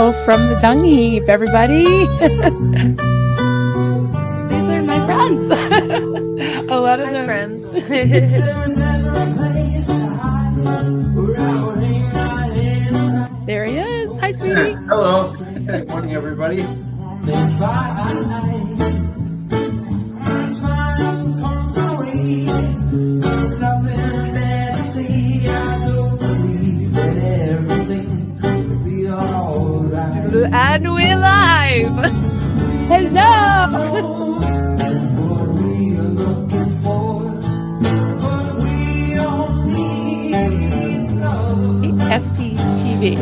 Hello from the dung heap, everybody. These are my friends. A lot of them. Friends. There he is. Hi, sweetie. Hello. Good morning, everybody. And we're live. Hello. SPTV.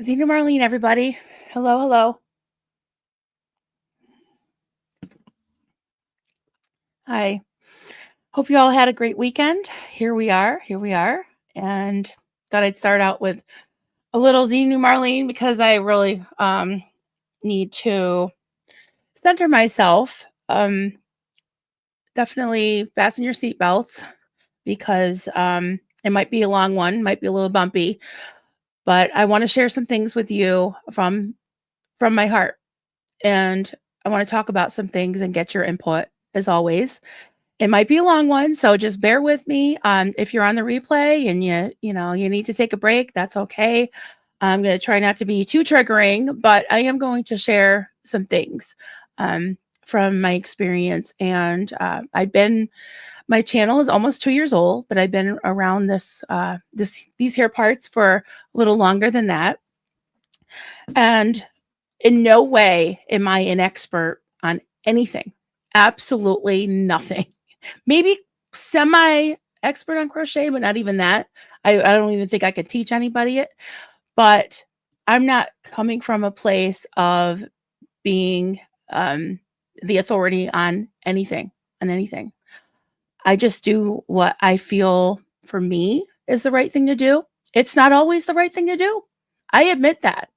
Zena Marlene, everybody. Hello, hello. Hi. Hope you all had a great weekend. Here we are. And thought I'd start out with a little Zena Marlene because I really need to center myself. Definitely fasten your seatbelts because it might be a long one, might be a little bumpy, but I want to share some things with you from my heart. And I want to talk about some things and get your input as always. It might be a long one, so just bear with me. If you're on the replay and you need to take a break, that's okay. I'm going to try not to be too triggering, but I am going to share some things from my experience. And my channel is almost 2 years old, but I've been around these hair parts for a little longer than that. And in no way am I an expert on anything. Absolutely nothing. Maybe semi-expert on crochet, but not even that. I don't even think I could teach anybody it. But I'm not coming from a place of being the authority on anything. I just do what I feel for me is the right thing to do. It's not always the right thing to do. I admit that.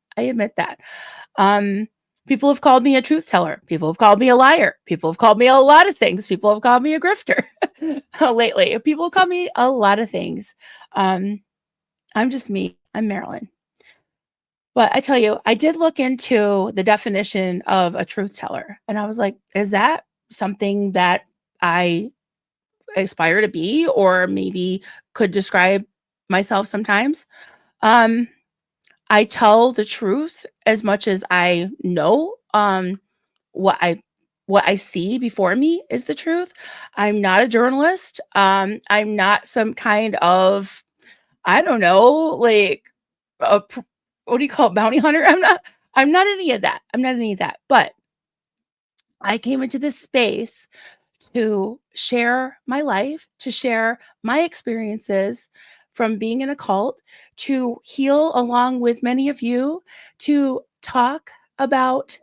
People have called me a truth teller. People have called me a liar. People have called me a lot of things. People have called me a grifter lately. People call me a lot of things. I'm just me. I'm Marilyn. But I tell you, I did look into the definition of a truth teller. And I was like, is that something that I aspire to be or maybe could describe myself sometimes? I tell the truth as much as I know. What I see before me is the truth. I'm not a journalist. I'm not some kind of, I don't know, like what do you call it, bounty hunter? I'm not any of that. But I came into this space to share my life, to share my experiences from being in a cult, to heal along with many of you, to talk about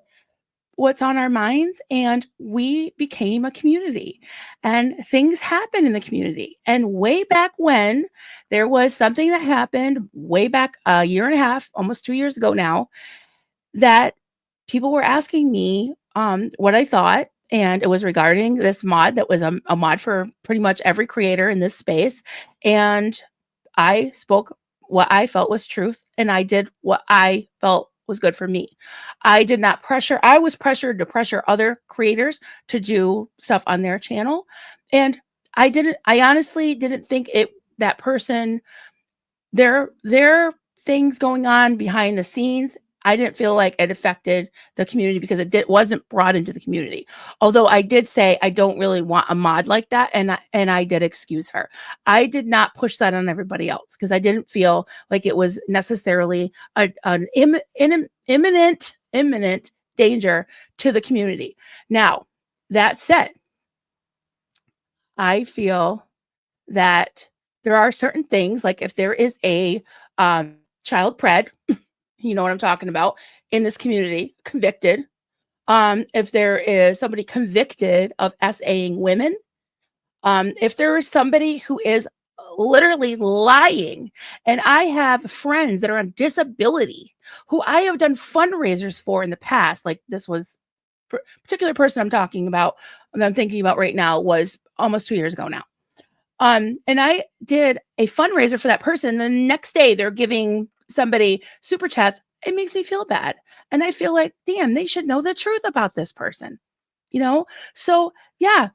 what's on our minds. And we became a community and things happen in the community. And way back when, there was something that happened way back a year and a half, almost 2 years ago now, that people were asking me what I thought. And it was regarding this mod that was a mod for pretty much every creator in this space. And I spoke what I felt was truth, and I did what I felt was good for me. I did not pressure. I was pressured to pressure other creators to do stuff on their channel. And I honestly didn't think that person, their things going on behind the scenes, I didn't feel like it affected the community because it wasn't brought into the community. Although I did say I don't really want a mod like that, and I did excuse her. I did not push that on everybody else because I didn't feel like it was necessarily an imminent danger to the community. Now, that said, I feel that there are certain things, like if there is a child pred, you know what I'm talking about, in this community, convicted. If there is somebody convicted of SAing women, If there is somebody who is literally lying, and I have friends that are on disability who I have done fundraisers for in the past, like this was particular person I'm talking about, that I'm thinking about right now, was almost 2 years ago now. And I did a fundraiser for that person. The next day they're giving somebody super chats. It makes me feel bad. And I feel like, damn, they should know the truth about this person, you know? So yeah,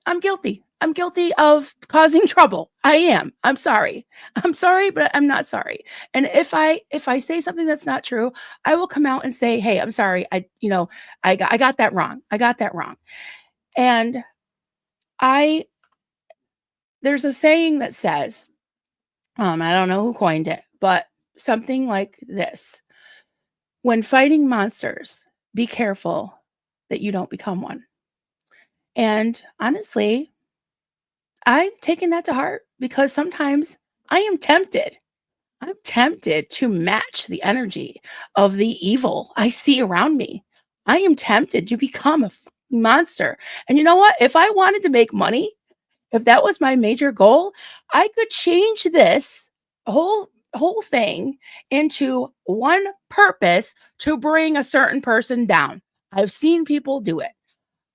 I'm guilty. I'm guilty of causing trouble. I am. I'm sorry. I'm sorry, but I'm not sorry. And if I say something that's not true, I will come out and say, "Hey, I'm sorry. I got that wrong. I got that wrong." And I there's a saying that says, I don't know who coined it, but something like this: "When fighting monsters, be careful that you don't become one." And honestly, I'm taking that to heart because sometimes I am tempted. I'm tempted to match the energy of the evil I see around me. I am tempted to become a monster. And you know what? If I wanted to make money, if that was my major goal, I could change this whole thing into one purpose to bring a certain person down. I've seen people do it.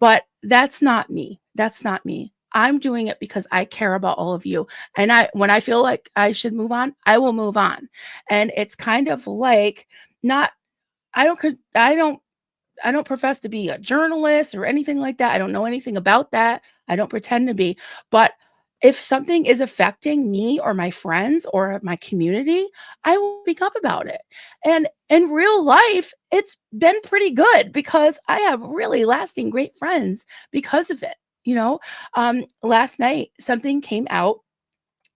But that's not me. That's not me. I'm doing it because I care about all of you. And when I feel like I should move on, I will move on. And it's kind of like, not I don't con- I don't profess to be a journalist or anything like that. I don't know anything about that. I don't pretend to be. But if something is affecting me or my friends or my community, I will speak up about it. And in real life, it's been pretty good because I have really lasting great friends because of it. Last night something came out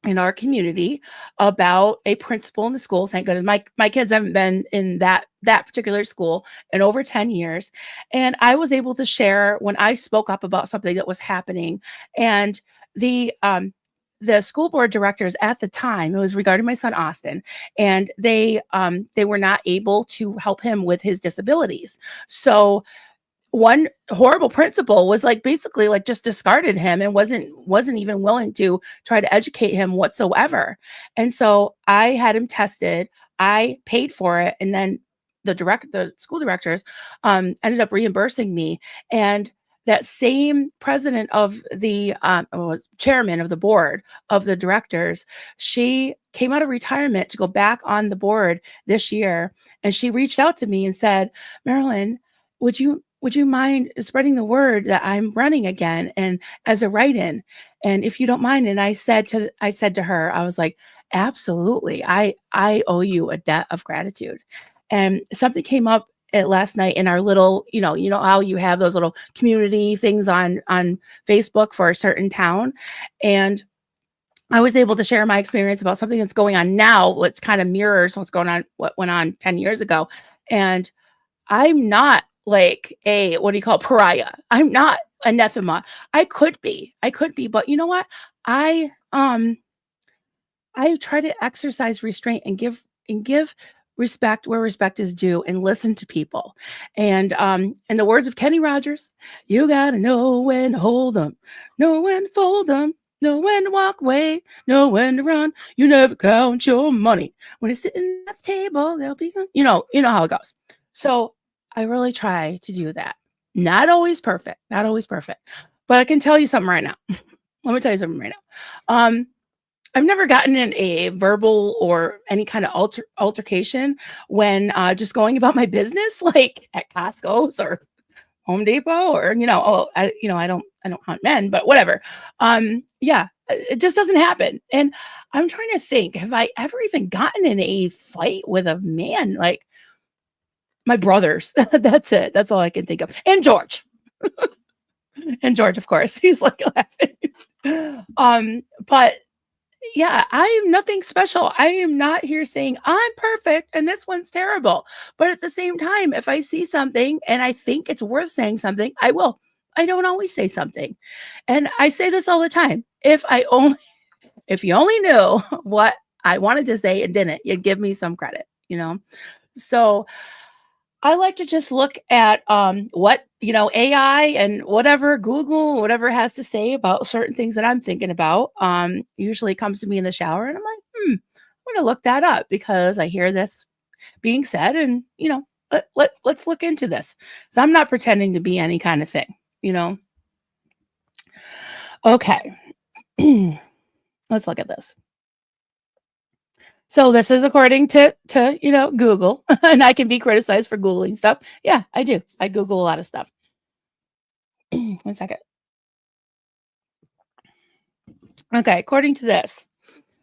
in our community about a principal in the school. Thank goodness my kids haven't been in that particular school in over 10 years. And I was able to share when I spoke up about something that was happening. And the school board directors at the time, it was regarding my son Austin, and they were not able to help him with his disabilities. So one horrible principal was like basically like just discarded him and wasn't even willing to try to educate him whatsoever. And so I had him tested. I paid for it, and then the school directors ended up reimbursing me. And that same president of the chairman of the board of the directors, she came out of retirement to go back on the board this year, and she reached out to me and said, "Marilyn, would you mind spreading the word that I'm running again and as a write-in? And if you don't mind." And I said to her, I was like, absolutely. I owe you a debt of gratitude. And something came up at last night in our little, you know how you have those little community things on Facebook for a certain town. And I was able to share my experience about something that's going on now, which kind of mirrors what went on 10 years ago. And I'm not like a, what do you call it, pariah. I'm not anathema. I could be, but you know what? I um I try to exercise restraint and give respect where respect is due and listen to people. And in the words of Kenny Rogers, you gotta know when to hold them, know when to fold them, know when to walk away, know when to run. You never count your money. When it's sitting at the table, they'll be you know how it goes. So I really try to do that. Not always perfect, not always perfect. But I can tell you something right now. Let me tell you something right now. I've never gotten in a verbal or any kind of altercation when just going about my business, like at Costco's or Home Depot, or I don't hunt men, but whatever. Yeah, it just doesn't happen. And I'm trying to think, have I ever even gotten in a fight with a man? Like my brothers. That's it. That's all I can think of. And George. And George, of course. He's like laughing. But yeah, I am nothing special. I am not here saying I'm perfect and this one's terrible. But at the same time, if I see something and I think it's worth saying something, I will. I don't always say something. And I say this all the time. If you only knew what I wanted to say and didn't, you'd give me some credit. So I like to just look at what, AI and whatever Google, whatever has to say about certain things that I'm thinking about. Usually comes to me in the shower and I'm like, I'm gonna look that up because I hear this being said and let's look into this. So I'm not pretending to be any kind of thing, you know. Okay. Let's look at this. So this is according to Google, and I can be criticized for Googling stuff. Yeah, I do. I Google a lot of stuff. 1 second. Okay, according to this,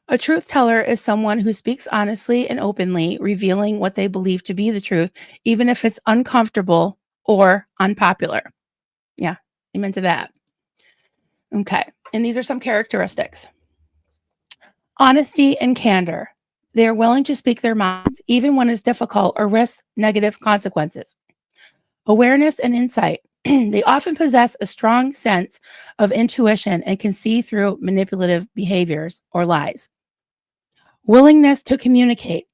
a truth teller is someone who speaks honestly and openly, revealing what they believe to be the truth, even if it's uncomfortable or unpopular. Yeah, amen to that. Okay, and these are some characteristics: honesty and candor. They are willing to speak their minds, even when it's difficult or risks negative consequences. Awareness and insight. They often possess a strong sense of intuition and can see through manipulative behaviors or lies. Willingness to communicate.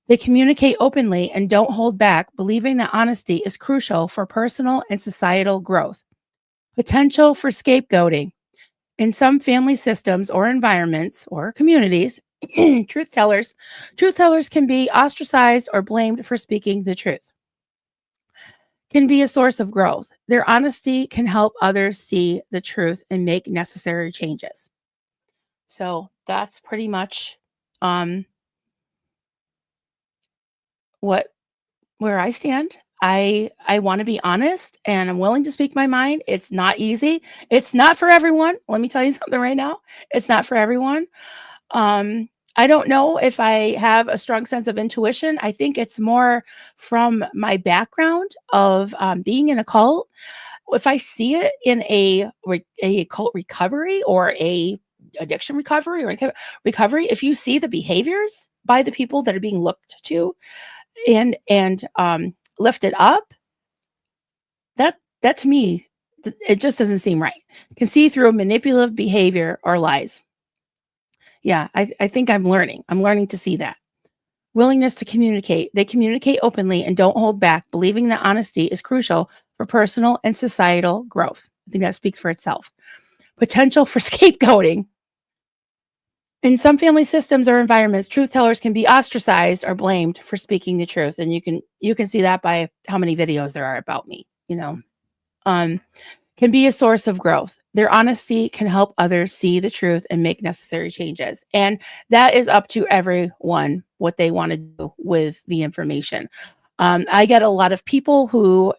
They communicate openly and don't hold back, believing that honesty is crucial for personal and societal growth. Potential for scapegoating. In some family systems or environments or communities, truth tellers can be ostracized or blamed for speaking the truth. Can be a source of growth. Their honesty can help others see the truth and make necessary changes. So that's pretty much um, what where I stand. I want to be honest and I'm willing to speak my mind. It's not easy. It's not for everyone. Let me tell you something right now. It's not for everyone. Um, I don't know if I have a strong sense of intuition. I think it's more from my background of being in a cult. If I see it in a cult recovery or a addiction recovery or recovery, if you see the behaviors by the people that are being looked to and lifted up, that to me, it just doesn't seem right. Can see through manipulative behavior or lies. Yeah, I think I'm learning. I'm learning to see that. Willingness to communicate. They communicate openly and don't hold back, believing that honesty is crucial for personal and societal growth. I think that speaks for itself. Potential for scapegoating. In some family systems or environments, truth tellers can be ostracized or blamed for speaking the truth. And you can see that by how many videos there are about me. Um, can be a source of growth. Their honesty can help others see the truth and make necessary changes. And that is up to everyone what they want to do with the information. I get a lot of people who,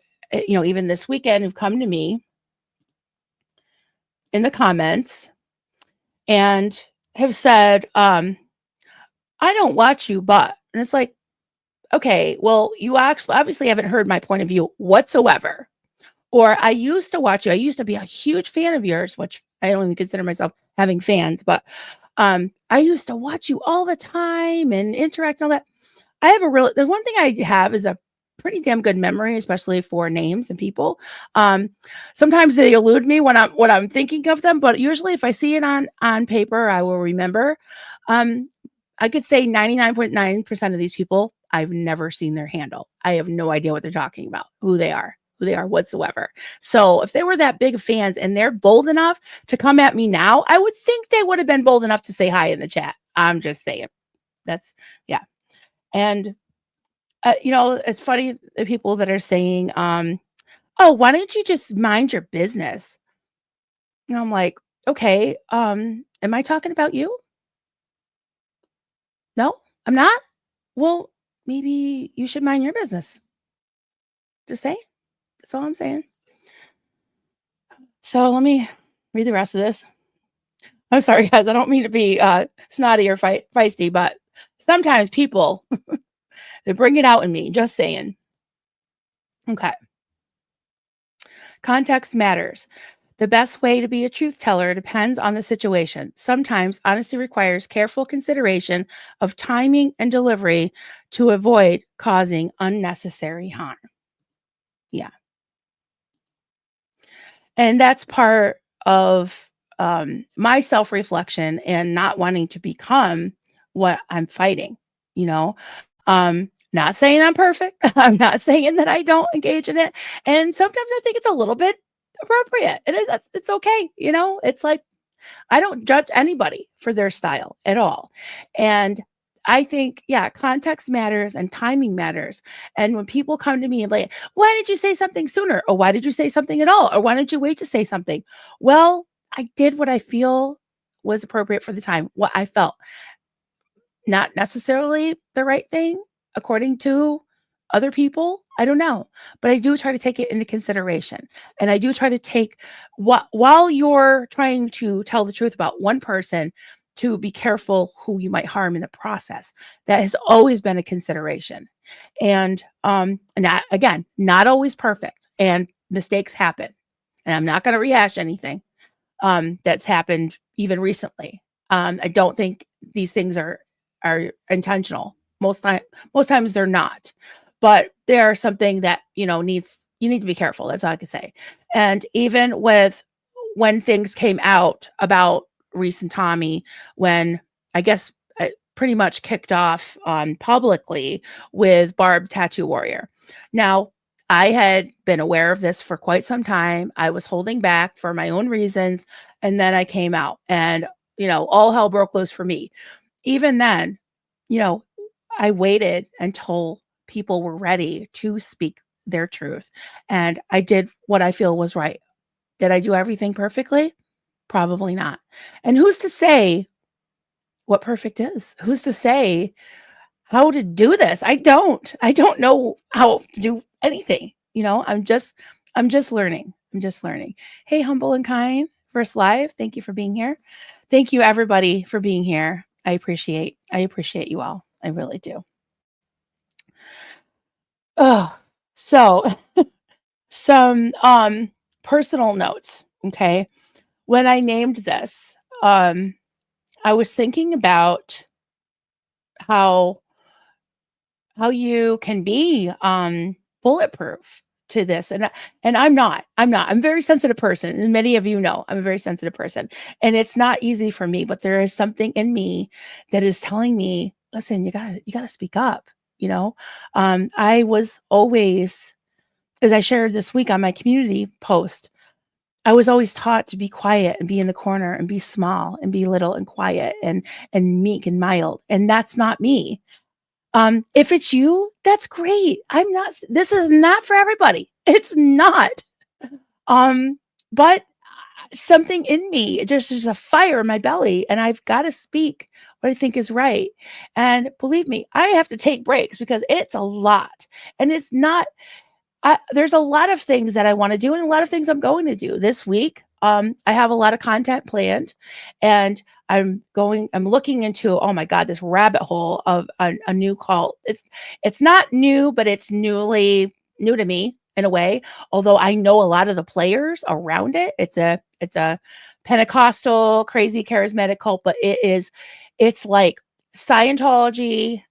even this weekend, who've come to me in the comments and have said, I don't watch you, and it's like, okay, well, you actually obviously haven't heard my point of view whatsoever. Or I used to watch you. I used to be a huge fan of yours, which I don't even consider myself having fans, but I used to watch you all the time and interact and all that. The one thing I have is a pretty damn good memory, especially for names and people. Um, Sometimes they elude me when I'm thinking of them, but usually if I see it on paper, I will remember. Um, I could say 99.9% of these people, I've never seen their handle. I have no idea what they're talking about, who they are whatsoever. So if they were that big of fans and they're bold enough to come at me now, I would think they would have been bold enough to say hi in the chat. I'm just saying. That's yeah. And it's funny the people that are saying, "Oh, why don't you just mind your business?" And I'm like, "Okay, am I talking about you? No, I'm not. Well, maybe you should mind your business." Just say. That's all I'm saying. So let me read the rest of this. I'm sorry, guys. I don't mean to be snotty or feisty, but sometimes people they bring it out in me. Just saying. Okay. Context matters. The best way to be a truth teller depends on the situation. Sometimes honesty requires careful consideration of timing and delivery to avoid causing unnecessary harm. Yeah. And that's part of my self reflection and not wanting to become what I'm fighting, you know? Not saying I'm perfect. I'm not saying that I don't engage in it. And sometimes I think it's a little bit appropriate. It is. It's okay. It's like I don't judge anybody for their style at all. And I think, yeah, context matters and timing matters. And when people come to me and like, why did you say something sooner? Or why did you say something at all? Or why didn't you wait to say something? Well, I did what I feel was appropriate for the time, what I felt. Not necessarily the right thing according to other people. I don't know, but I do try to take it into consideration. And I do try to take what while you're trying to tell the truth about one person, to be careful who you might harm in the process. That has always been a consideration. And not, again, not always perfect, and mistakes happen. And I'm not going to rehash anything that's happened even recently. I don't think these things are intentional. Most times they're not, but they are something that you need to be careful. That's all I can say. And even with when things came out about Reese and Tommy, when I guess it pretty much kicked off publicly with Barb Tattoo Warrior. Now, I had been aware of this for quite some time. I was holding back for my own reasons. And then I came out and, all hell broke loose for me. Even then, you know, I waited until people were ready to speak their truth. And I did what I feel was right. Did I do everything perfectly? Probably not. And who's to say what perfect is? Who's to say how to do this? I don't. I don't know how to do anything. I'm just learning. I'm just learning. Hey, Humble and Kind, First Live, thank you for being here. Thank you everybody for being here. I appreciate you all. I really do. Oh, so some personal notes, okay? When I named this, I was thinking about how you can be bulletproof to this. And I'm not. I'm a very sensitive person, and many of you know I'm a very sensitive person, and it's not easy for me, but there is something in me that is telling me, listen, you got to speak up. I was always, as I shared this week on my community post, I was always taught to be quiet and be in the corner and be small and be little and quiet and meek and mild, and that's not me. If it's you, that's great. This is not for everybody. It's not. Um, but something in me, just there's a fire in my belly, and I've got to speak what I think is right. And believe me, I have to take breaks because it's a lot. And it's not there's a lot of things that I want to do and a lot of things I'm going to do this week. I have a lot of content planned, and I'm looking into, oh my God, this rabbit hole of a new cult. It's not new, but it's new to me in a way. Although I know a lot of the players around it. It's a Pentecostal, crazy charismatic cult, but it's like Scientology.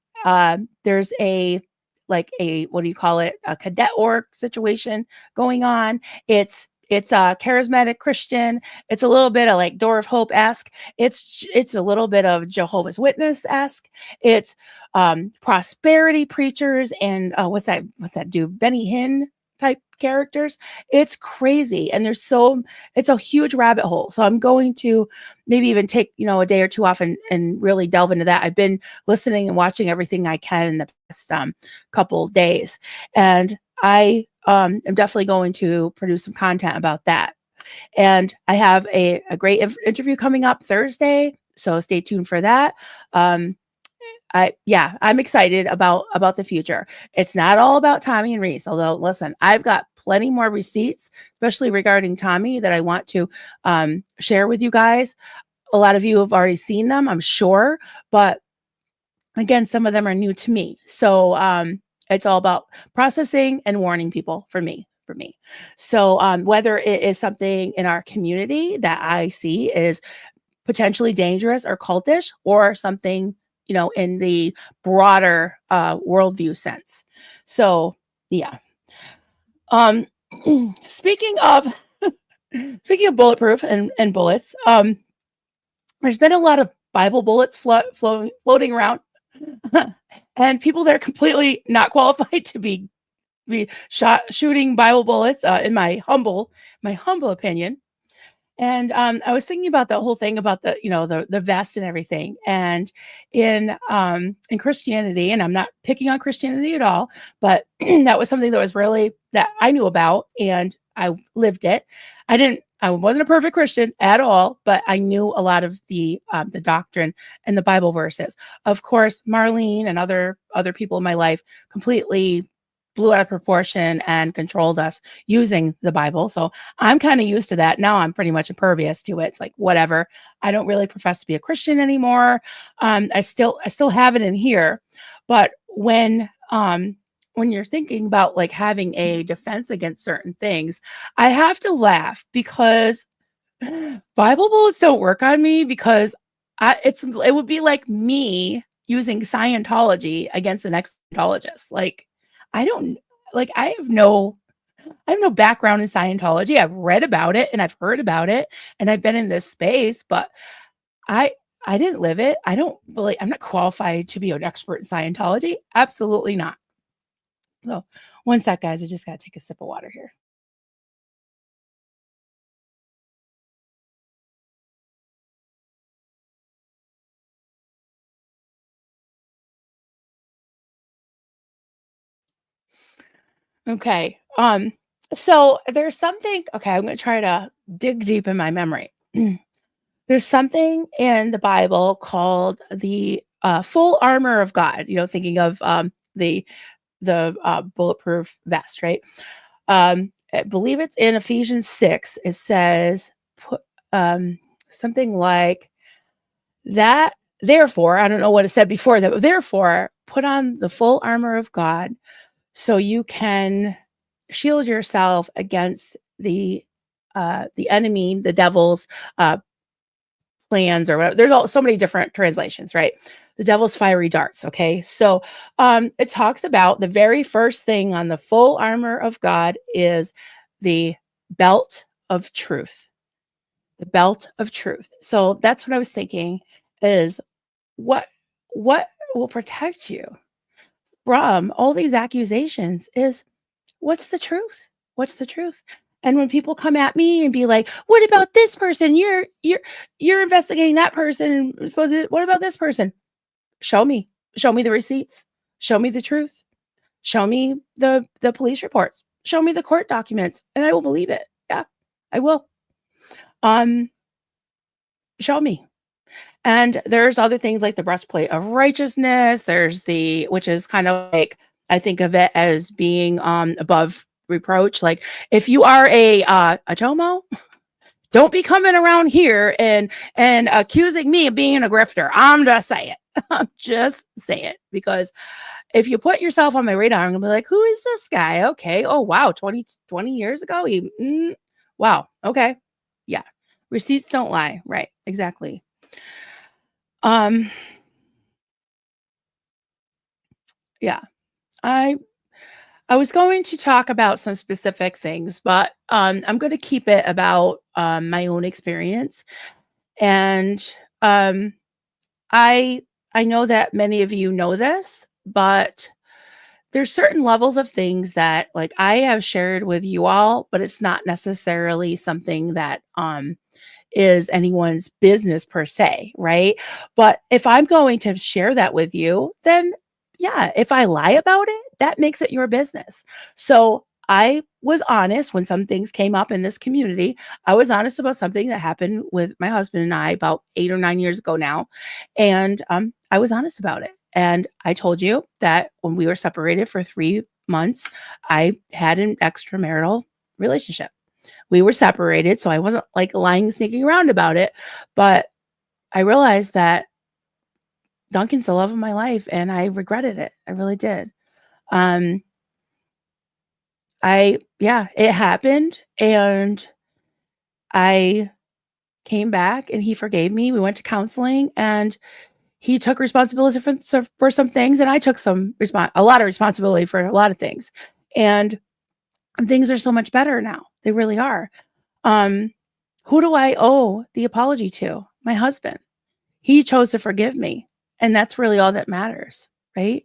There's a what do you call it, a cadet org situation going on. It's a charismatic Christian. It's a little bit of like Door of Hope-esque. It's a little bit of Jehovah's Witness-esque. It's prosperity preachers and what's that dude, Benny Hinn type characters. It's crazy, and it's a huge rabbit hole. So I'm going to maybe even take a day or two off and really delve into that. I've been listening and watching everything I can in the past couple days, and I am definitely going to produce some content about that. And I have a great interview coming up Thursday, so stay tuned for that. I'm excited about the future. It's not all about Tommy and Reese, although listen, I've got plenty more receipts, especially regarding Tommy, that I want to share with you guys. A lot of you have already seen them, I'm sure, but again, some of them are new to me. So it's all about processing and warning people for me. So whether it is something in our community that I see is potentially dangerous or cultish, or something in the broader worldview sense. So yeah. Speaking of bulletproof and bullets, there's been a lot of Bible bullets floating around And people that are completely not qualified to be shooting Bible bullets, in my humble opinion. And I was thinking about the whole thing about the vest and everything. And in Christianity, and I'm not picking on Christianity at all, but that was something that was really that I knew about and I lived it. I wasn't a perfect Christian at all, but I knew a lot of the doctrine and the Bible verses. Of course, Marlene and other people in my life completely blew out of proportion and controlled us using the Bible. So I'm kind of used to that. Now I'm pretty much impervious to it. It's like whatever. I don't really profess to be a Christian anymore. I still have it in here, but when you're thinking about like having a defense against certain things, I have to laugh because Bible bullets don't work on me because it would be like me using Scientology against an ex-Scientologist. Like I don't like I have no background in Scientology. I've read about it and I've heard about it and I've been in this space, but I I didn't live it. I'm not qualified to be an expert in Scientology. Absolutely not. So, one sec, guys. I just got to take a sip of water here. Okay. So there's something, okay, I'm going to try to dig deep in my memory. There's something in the Bible called the full armor of God, thinking of the bulletproof vest, right? I believe it's in Ephesians 6. It says put something like that. Therefore, I don't know what it said before that, but therefore, put on the full armor of God so you can shield yourself against the enemy, the devil's plans or whatever. So many different translations, right? The devil's fiery darts. Okay. So it talks about the very first thing on the full armor of God is the belt of truth. The belt of truth. So that's what I was thinking is what what will protect you from all these accusations is what's the truth? What's the truth? And when people come at me and be like, "What about this person? You're investigating that person. What about this person?" Show me. Show me the receipts. Show me the truth. Show me the police reports. Show me the court documents, and I will believe it. Yeah, I will. Um, Show me. And there's other things like the breastplate of righteousness. Which is kind of like I think of it as being above reproach. Like if you are a chomo, don't be coming around here and accusing me of being a grifter. I'm just saying. I'm just saying because if you put yourself on my radar, I'm gonna be like, who is this guy? Okay. Oh wow, 20 years ago. Wow. Okay. Yeah. Receipts don't lie. Right. Exactly. Um, yeah. I I was going to talk about some specific things, but I'm going to keep it about my own experience. And um, I I know that many of you know this, but there's certain levels of things that like I have shared with you all, but it's not necessarily something that is anyone's business per se, right? But if I'm going to share that with you, then yeah, if I lie about it, that makes it your business. So I was honest when some things came up in this community. I was honest about something that happened with my husband and I about 8 or 9 years ago now. And I was honest about it. And I told you that when we were separated for 3 months, I had an extramarital relationship. We were separated, so I wasn't like lying, sneaking around about it. But I realized that Duncan's the love of my life, and I regretted it. I really did. Um, yeah, it happened, and I came back, and he forgave me. We went to counseling, and he took responsibility for some things, and I took a lot of responsibility for a lot of things, and things are so much better now. They really are. Um, who do I owe the apology to? My husband. He chose to forgive me, And that's really all that matters, right?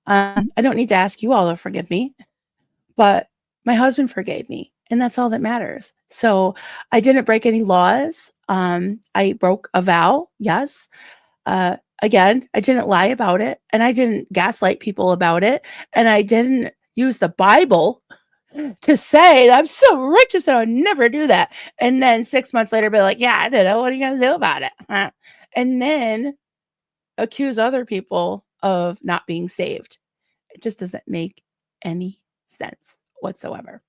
I don't need to ask you all to forgive me, but my husband forgave me, and that's all that matters. So I didn't break any laws. I broke a vow, yes. Again, I didn't lie about it, and I didn't gaslight people about it, and I didn't use the Bible to say I'm so righteous and I would never do that. And then 6 months later, be like, yeah, I don't know. What are you gonna do about it? And then accuse other people of not being saved. It just doesn't make any sense whatsoever.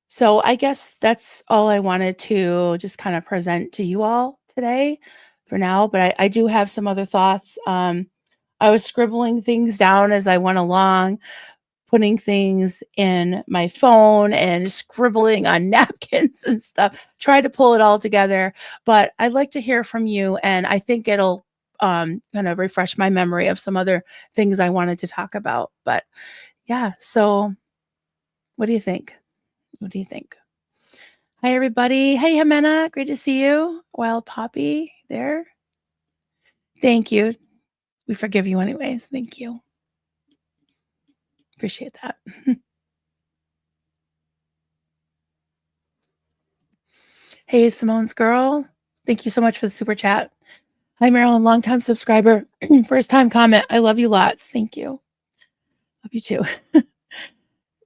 So I guess that's all I wanted to just kind of present to you all today for now. But I do have some other thoughts. I was scribbling things down as I went along, putting things in my phone and scribbling on napkins and stuff, try to pull it all together. But I'd like to hear from you, and I think it'll kind of refresh my memory of some other things I wanted to talk about. But yeah, so what do you think? What do you think? Hi, everybody. Hey, Jimena. Great to see you. Wild Poppy there. Thank you. We forgive you anyways. Thank you. Appreciate that. Hey, Simone's girl. Thank you so much for the super chat. Hi, Marilyn, longtime subscriber, first time comment. I love you lots. Thank you. Love you too.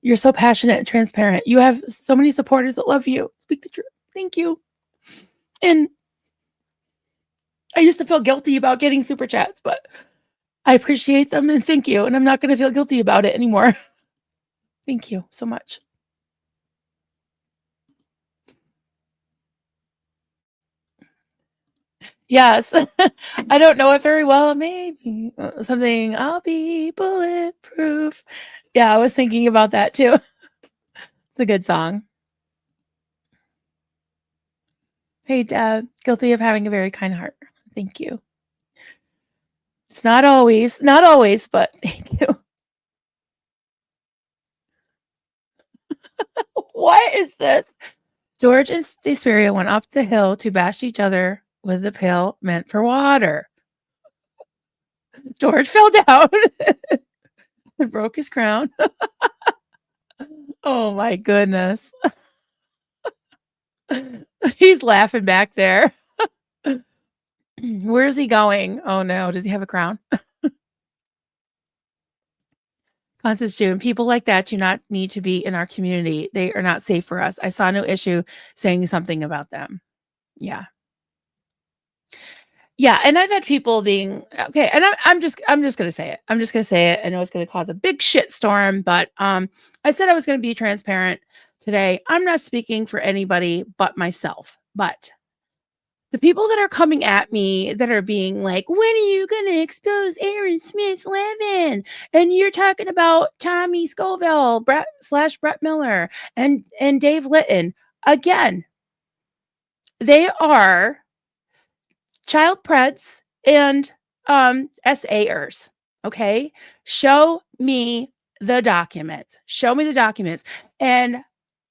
You're so passionate and transparent. You have so many supporters that love you. Speak the truth. Thank you. And I used to feel guilty about getting super chats, but I appreciate them and thank you. And I'm not going to feel guilty about it anymore. Thank you so much. Yes. I don't know it very well. Maybe something, I'll be bulletproof. Yeah, I was thinking about that too. It's a good song. Hey, Deb, guilty of having a very kind heart. Thank you. It's not always, but thank you. What is this? George and Desperia went up the hill to bash each other with the pail meant for water. George fell down and broke his crown. Oh my goodness. He's laughing back there. Where's he going? Oh no, does he have a crown? Constance June, people like that do not need to be in our community. They are not safe for us. I saw no issue saying something about them. Yeah. Yeah, and I've had people being okay, and I'm just gonna say it. I'm just gonna say it. I know it's gonna cause a big shit storm, but I said I was gonna be transparent today. I'm not speaking for anybody but myself. But the people that are coming at me that are being like, when are you gonna expose Aaron Smith Levin? And you're talking about Tommy Scoville, Brett Miller, and Dave Litton. Again, they are child preds and SAers. Okay. Show me the documents. Show me the documents. And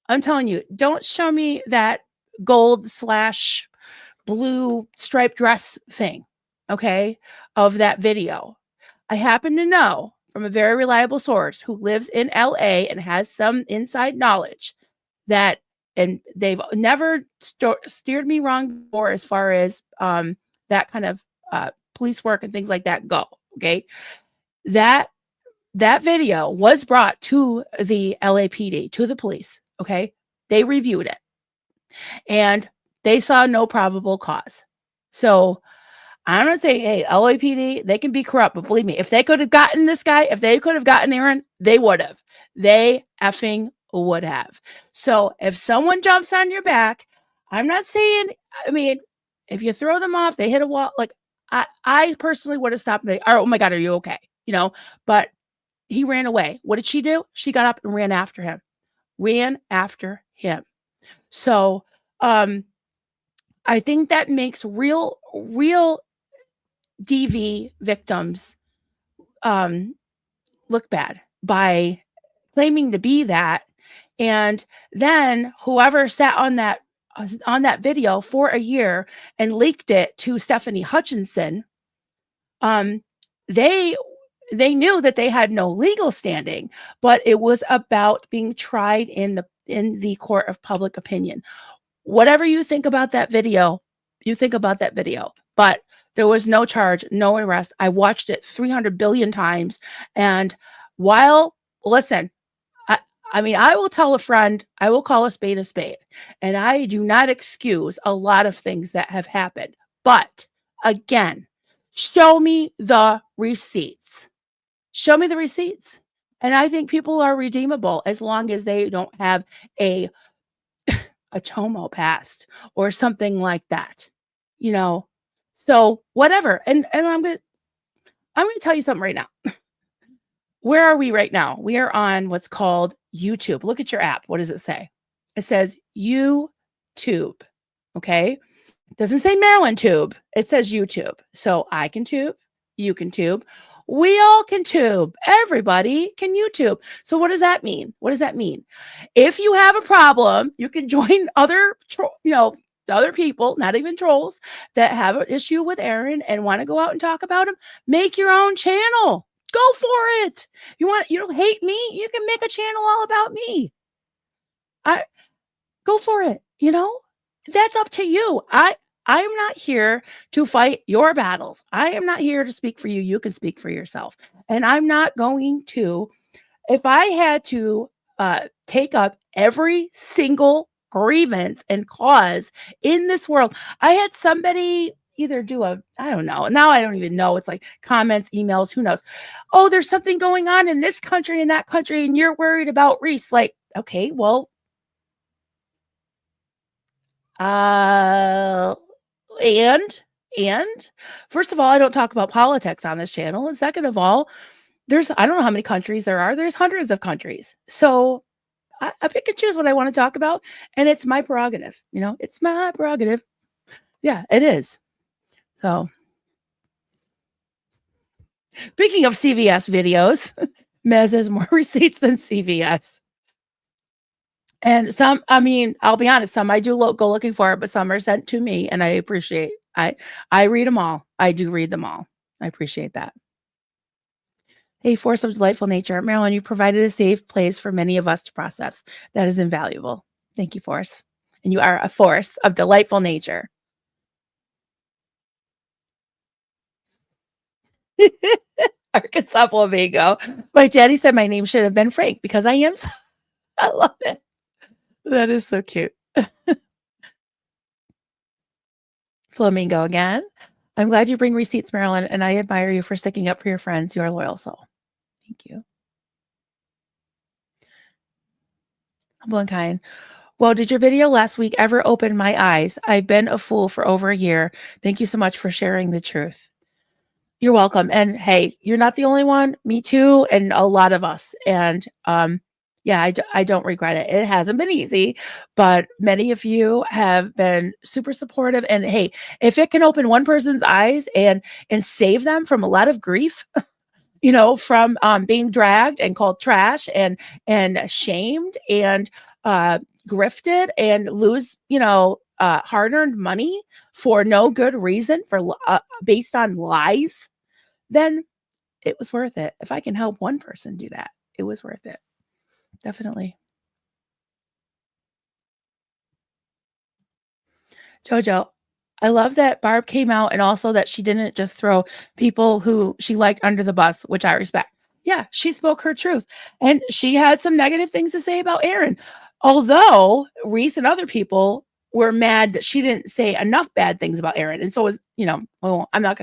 I'm telling you, don't show me that gold/blue striped dress thing. Okay. Of that video. I happen to know from a very reliable source who lives in LA and has some inside knowledge that, and they've never steered me wrong before as far as that kind of police work and things like that go. Okay. That video was brought to the LAPD, to the police. Okay. They reviewed it and they saw no probable cause. So I'm not saying, hey, LAPD, they can be corrupt, but believe me, if they could have gotten this guy, if they could have gotten Aaron, they would have. They effing would have. So if someone jumps on your back, I'm not saying, I mean, if you throw them off, they hit a wall. Like I personally would have stopped. Oh my God, are you okay? You know, but he ran away. What did she do? She got up and ran after him. So I think that makes real DV victims look bad by claiming to be that And then whoever sat on that video for a year and leaked it to Stephanie Hutchinson, um, they they knew that they had no legal standing, but it was about being tried in the court of public opinion. Whatever you think about that video, you think about that video. But there was no charge, no arrest. I watched it 300 billion times. And while, listen, I, I mean, I will tell a friend, I will call a spade a spade. And I do not excuse a lot of things that have happened. But again, show me the receipts. Show me the receipts. And I think people are redeemable as long as they don't have a Chomo past or something like that, you know? So whatever. And I'm gonna tell you something right now. Where are we right now? We are on what's called YouTube. Look at your app. What does it say? It says YouTube. Okay. It doesn't say Maryland tube. It says YouTube. So I can tube, you can tube, we all can tube. Everybody can YouTube. So what does that mean? What does that mean? If you have a problem, you can join other, other people, not even trolls, that have an issue with Aaron and want to go out and talk about him. Make your own channel. Go for it. You don't hate me? You can make a channel all about me. Go for it. That's up to you. I'm not here to fight your battles. I am not here to speak for you. You can speak for yourself. And I'm not going to, if I had to take up every single grievance and cause in this world, I had somebody either I don't know. Now I don't even know. It's like comments, emails, who knows? Oh, there's something going on in this country and that country, and you're worried about Reese. Like, okay, well, and first of all, I don't talk about politics on this channel. And second of all, I don't know how many countries there are. There's hundreds of countries. So I pick and choose what I want to talk about. And it's my prerogative. It's my prerogative. Yeah, it is. So speaking of CVS videos, Mez has more receipts than CVS. And some, I'll be honest, some I do go looking for, but some are sent to me, and I appreciate. I read them all. I do read them all. I appreciate that. Hey, force of delightful nature, Marilyn, you provided a safe place for many of us to process. That is invaluable. Thank you, Force. And you are a force of delightful nature. Arkansas Flamingo. My daddy said my name should have been Frank because I am. I love it. That is so cute. Flamingo again. I'm glad you bring receipts, Marilyn, and I admire you for sticking up for your friends. You're a loyal soul. Thank you. Humble and kind. Well, did your video last week ever open my eyes? I've been a fool for over a year. Thank you so much for sharing the truth. You're welcome. And hey, you're not the only one. Me too. And a lot of us. And yeah, I don't regret it. It hasn't been easy, but many of you have been super supportive. And hey, if it can open one person's eyes and save them from a lot of grief, from being dragged and called trash and shamed and grifted and lose, hard-earned money for no good reason, for based on lies, then it was worth it. If I can help one person do that, it was worth it. Definitely. Jojo, I love that Barb came out and also that she didn't just throw people who she liked under the bus, which I respect. Yeah, she spoke her truth. And she had some negative things to say about Aaron. Although Reese and other people were mad that she didn't say enough bad things about Aaron. And so was, well, I'm not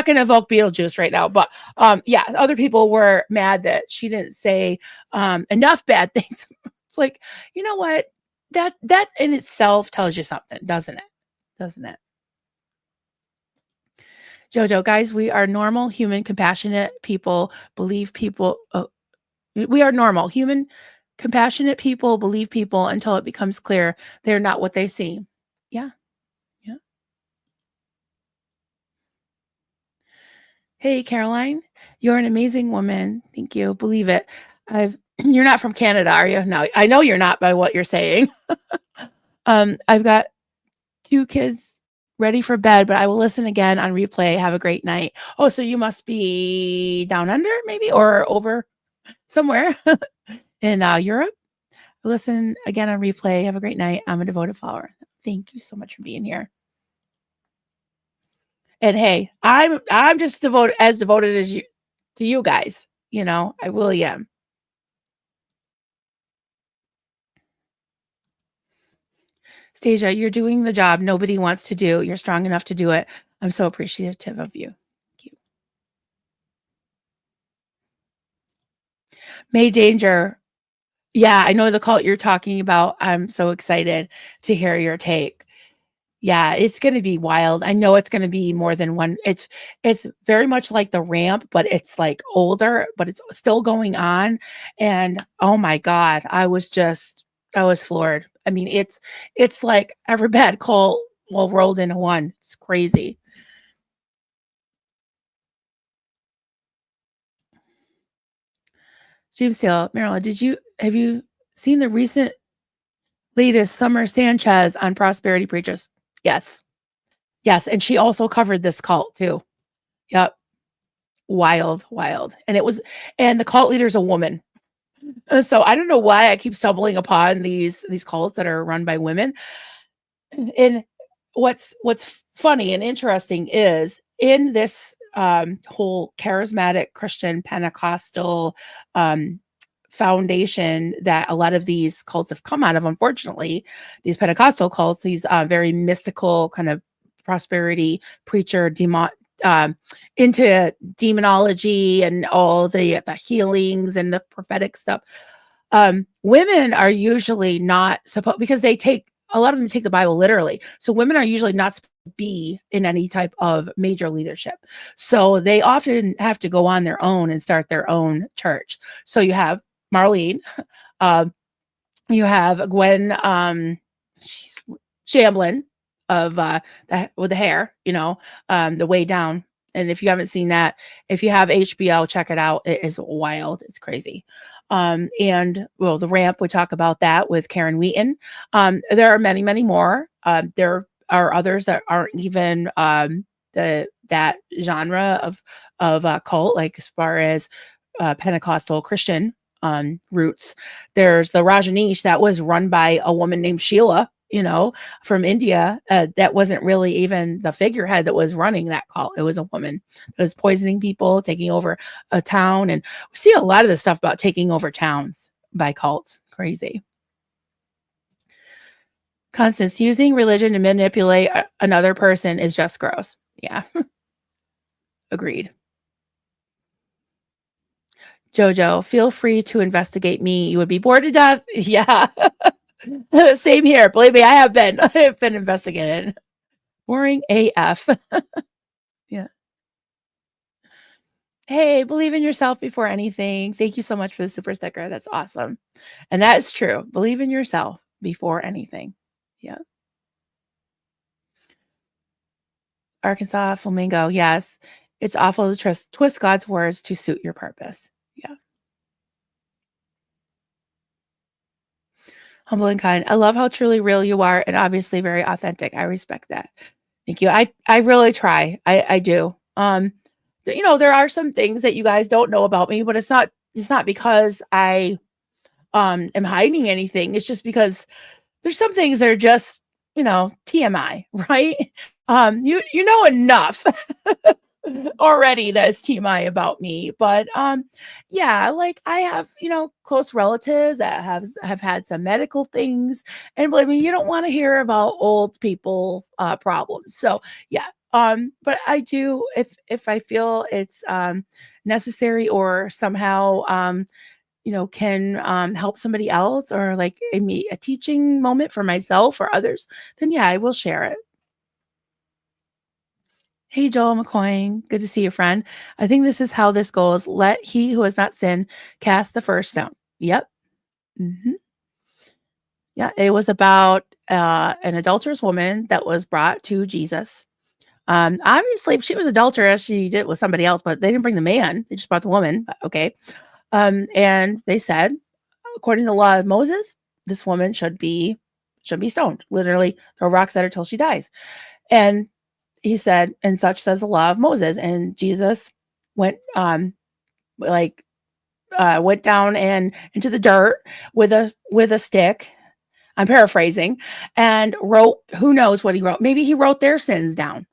gonna evoke Beetlejuice right now, but yeah, other people were mad that she didn't say enough bad things. It's like, you know what? That in itself tells you something, doesn't it? Doesn't it? Jojo, guys, we are normal, human, compassionate people, believe people. We are normal, human, compassionate people, believe people until it becomes clear they're not what they seem. Yeah. Yeah. Hey, Caroline, you're an amazing woman. Thank you. Believe it. You're not from Canada, are you? No, I know you're not by what you're saying. I've got 2 kids ready for bed, but I will listen again on replay. Have a great night. Oh, so you must be down under maybe or over somewhere in Europe. Listen again on replay. Have a great night. I'm a devoted follower. Thank you so much for being here. And hey, I'm just devoted as you to you guys. You know, I really am. Stasia, you're doing the job nobody wants to do. You're strong enough to do it. I'm so appreciative of you. Thank you. May Danger. Yeah, I know the cult you're talking about. I'm so excited to hear your take. Yeah, it's going to be wild. I know it's going to be more than one. It's very much like the ramp, but it's like older, but it's still going on. And oh my God, I was floored. I mean, it's like every bad cult all rolled into one. It's crazy. James Sale, Maryland, have you seen the recent latest Summer Sanchez on Prosperity Preachers? Yes. Yes. And she also covered this cult too. Yep. Wild. And the cult leader is a woman. So I don't know why I keep stumbling upon these cults that are run by women. And what's funny and interesting is in this whole charismatic Christian Pentecostal foundation that a lot of these cults have come out of, unfortunately, these Pentecostal cults, these very mystical kind of prosperity preacher into demonology and all the healings and the prophetic stuff. Women are usually not supposed, because a lot of them take the Bible literally. So women are usually not supposed to be in any type of major leadership. So they often have to go on their own and start their own church. So you have Marlene, you have Gwen Shamblin of with the hair, the way down. And if you haven't seen that, if you have HBO, check it out. It is wild. It's crazy. And well, the ramp, we talk about that with Karen Wheaton. There are many, many more. There are others that aren't even that genre of cult, like as far as Pentecostal Christian roots. There's the Rajneesh that was run by a woman named Sheila, from India. That wasn't really even the figurehead that was running that cult. It was a woman that was poisoning people, taking over a town. And we see a lot of this stuff about taking over towns by cults. Crazy. Constance, using religion to manipulate another person is just gross. Yeah. Agreed. Jojo, feel free to investigate me. You would be bored to death. Yeah. Same here. Believe me, I've been investigated. Boring AF. Yeah. Hey, believe in yourself before anything. Thank you so much for the super sticker. That's awesome. And that is true. Believe in yourself before anything. Yeah. Arkansas Flamingo. Yes. It's awful to twist God's words to suit your purpose. Yeah. Humble and kind. I love how truly real you are and obviously very authentic. I respect that. Thank you. I really try. I do. There are some things that you guys don't know about me, but it's not because I am hiding anything. It's just because there's some things that are just, TMI, right? You know enough already that is TMI about me. But yeah, like I have, close relatives that have had some medical things. And believe me, you don't want to hear about old people problems. So yeah. But I do, if I feel it's necessary or somehow can help somebody else, or like a teaching moment for myself or others, then yeah, I will share it. Hey, Joel McCoy, good to see you, friend. I think this is how this goes. Let he who has not sinned cast the first stone. Yep. Mm-hmm. Yeah, it was about an adulterous woman that was brought to Jesus. Obviously, if she was adulterous, she did it with somebody else, but they didn't bring the man. They just brought the woman. Okay. And they said, according to the law of Moses, this woman should be stoned. Literally throw rocks at her till she dies. And he said, and such says the law of Moses. And Jesus went went down and into the dirt with a stick. I'm paraphrasing, and wrote, who knows what he wrote. Maybe he wrote their sins down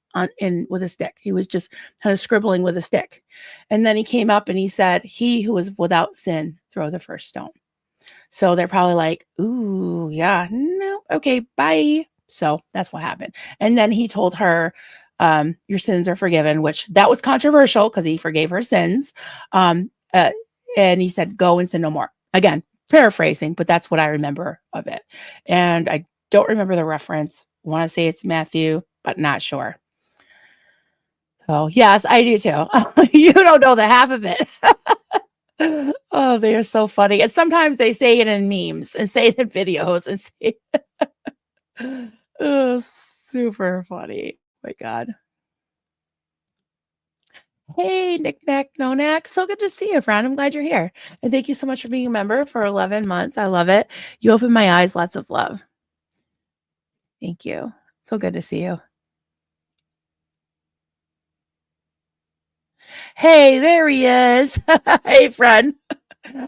with a stick. He was just kind of scribbling with a stick. And then he came up and he said, he who is without sin, throw the first stone. So they're probably like, ooh, yeah, no, okay, bye. So that's what happened. And then he told her, your sins are forgiven, which that was controversial because he forgave her sins. And he said, go and sin no more. Again, paraphrasing, but that's what I remember of it. And I don't remember the reference. I want to say it's Matthew, but not sure. So yes, I do too. You don't know the half of it. Oh, they are so funny. And sometimes they say it in memes and say it in videos and say, oh, super funny. Oh my God. Hey, Knick Knack, No Knack. So good to see you, friend. I'm glad you're here. And thank you so much for being a member for 11 months. I love it. You opened my eyes. Lots of love. Thank you. So good to see you. Hey, there he is. Hey, friend.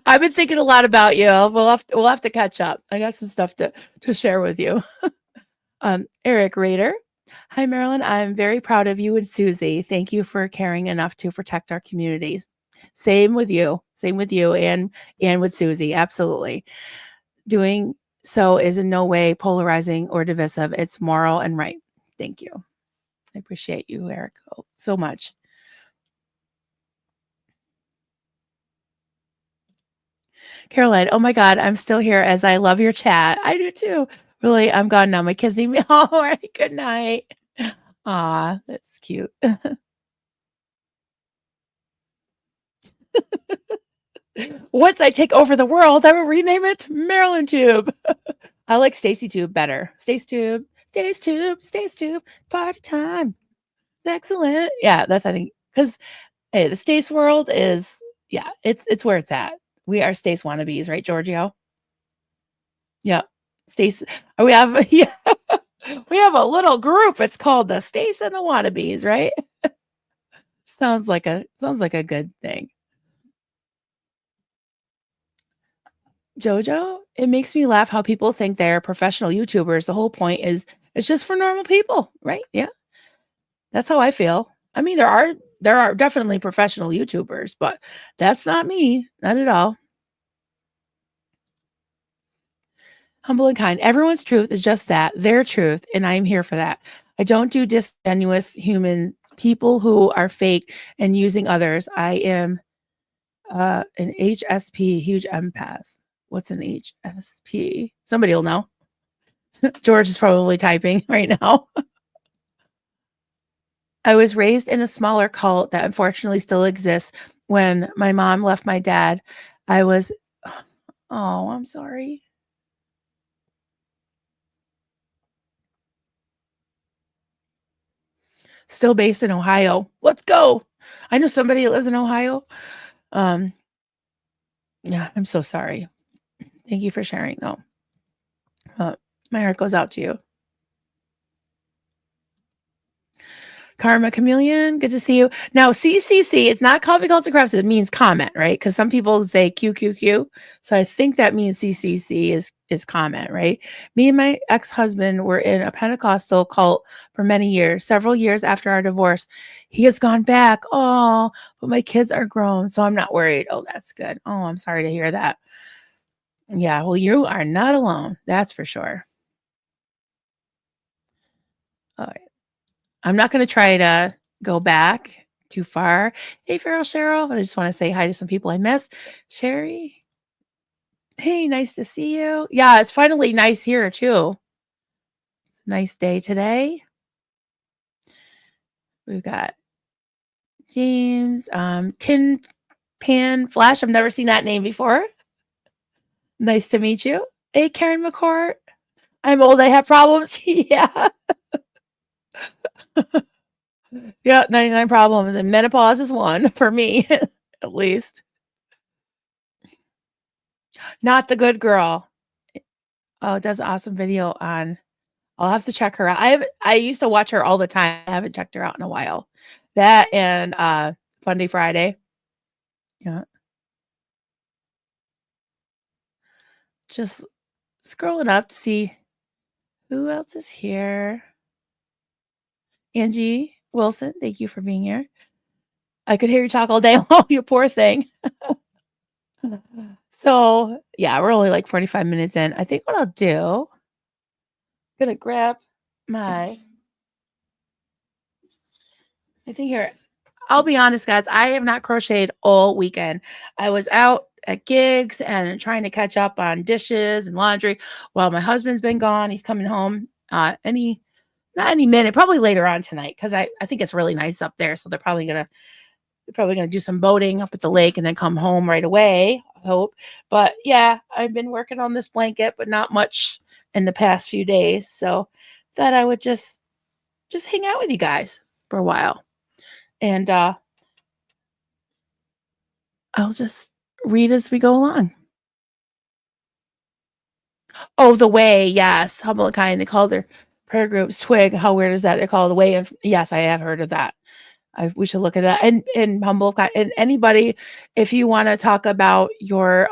I've been thinking a lot about you. We'll have to catch up. I got some stuff to share with you. Eric Rader. Hi, Marilyn. I'm very proud of you and Susie. Thank you for caring enough to protect our communities. Same with you. Same with you and with Susie. Absolutely. Doing so is in no way polarizing or divisive. It's moral and right. Thank you. I appreciate you, Eric, so much. Caroline, oh my God, I'm still here as I love your chat. I do too. Really, I'm gone now. My kids need me. All right. Good night. Aw, that's cute. Once I take over the world, I will rename it Maryland Tube. I like Stacy Tube better. Stace Tube, Stace Tube, Stace Tube, party time. Excellent. Yeah, that's, I think, because hey, the Stace world is, yeah, it's where it's at. We are Stace wannabes, right, Giorgio? Yeah. Stace, we have, yeah, we have a little group. It's called the Stace and the Wannabes, right? Sounds like a good thing. Jojo, it makes me laugh how people think they're professional YouTubers. The whole point is it's just for normal people, right? Yeah. That's how I feel. I mean, there are definitely professional YouTubers, but that's not me. Not at all. Humble and kind. Everyone's truth is just that, their truth, and I am here for that. I don't do disingenuous human people who are fake and using others. I am an HSP, huge empath. What's an HSP? Somebody will know. George is probably typing right now. I was raised in a smaller cult that unfortunately still exists. When my mom left my dad, I was, oh, I'm sorry. Still based in Ohio. Let's go. I know somebody that lives in Ohio. Yeah, I'm so sorry. Thank you for sharing though. My heart goes out to you. Karma Chameleon, good to see you. Now, CCC, it's not Coffee Culture Crafts. It means comment, right? Because some people say QQQ. So I think that means CCC is comment, right? Me and my ex-husband were in a Pentecostal cult for many years. Several years after our divorce, he has gone back. Oh, but my kids are grown, so I'm not worried. Oh, that's good. Oh, I'm sorry to hear that. Yeah, well, you are not alone. That's for sure. All right. I'm not going to try to go back too far. Hey, Farrell Cheryl. I just want to say hi to some people I missed. Sherry. Hey, nice to see you. Yeah, it's finally nice here too. It's a nice day today. We've got James, Tin Pan Flash. I've never seen that name before. Nice to meet you. Hey, Karen McCourt. I'm old. I have problems. Yeah. Yeah, 99 problems. And menopause is one for me, at least. Not the good girl. Oh, does an awesome video on I'll have to check her out. I used to watch her all the time. I haven't checked her out in a while. That and, Funday Friday. Yeah. Just scrolling up to see who else is here. Angie Wilson, thank you for being here. I could hear you talk all day long, you poor thing. So, yeah, we're only like 45 minutes in. I think what I'll do, gonna grab my I think here I'll be honest, guys, I have not crocheted all weekend. I was out at gigs and trying to catch up on dishes and laundry while my husband's been gone. He's coming home not any minute, probably later on tonight because I think it's really nice up there. So they're probably gonna do some boating up at the lake and then come home right away, I hope. But yeah, I've been working on this blanket, but not much in the past few days. So thought I would just hang out with you guys for a while. And I'll just read as we go along. Oh, The Way, yes. Humble and Kind. They call their prayer groups Twig. How weird is that? They call it The Way. And yes, I have heard of that. We should look at that. And Humble and Kind. And anybody, if you want to talk about your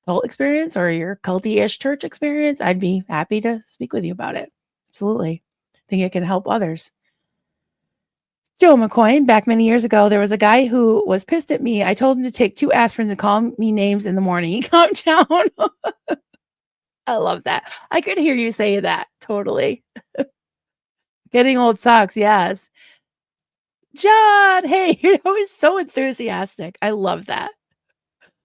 cult experience or your culty-ish church experience, I'd be happy to speak with you about it. Absolutely. I think it can help others. Joe McCoy, back many years ago, there was a guy who was pissed at me. I told him to take 2 aspirins and call me names in the morning. He calmed down. I love that. I could hear you say that. Totally. Getting old sucks. Yes. John, hey, you're always so enthusiastic. I love that.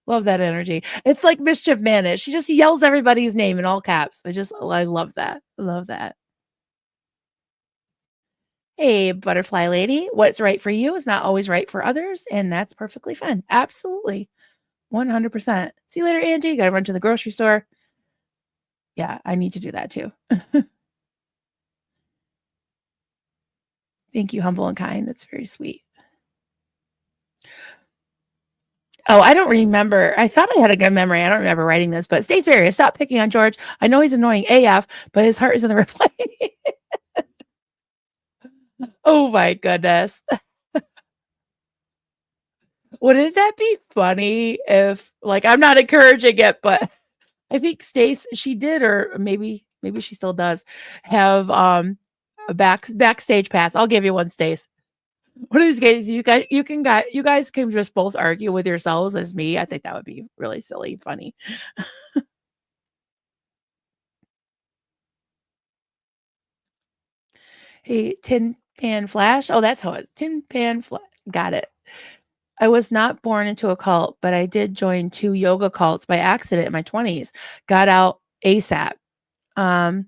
Love that energy. It's like Mischief Managed. She just yells everybody's name in all caps. I love that. I love that. Hey, butterfly lady, what's right for you is not always right for others, and that's perfectly fine. Absolutely. 100%. See you later, Angie. Gotta run to the grocery store. Yeah, I need to do that too. Thank you, Humble and Kind. That's very sweet. Oh, I don't remember. I thought I had a good memory. I don't remember writing this, but stay serious. Stop picking on George. I know he's annoying AF, but his heart is in the right place. Oh my goodness. Wouldn't that be funny if, like, I'm not encouraging it, but I think Stace, she did, or maybe she still does, have a backstage pass. I'll give you one, Stace. One of these guys, you guys can just both argue with yourselves as me. I think that would be really silly, funny. Hey, Tin Pan Flash. Oh, that's how it. Tin Pan Flash. Got it. I was not born into a cult, but I did join 2 yoga cults by accident in my 20s. Got out ASAP. Um,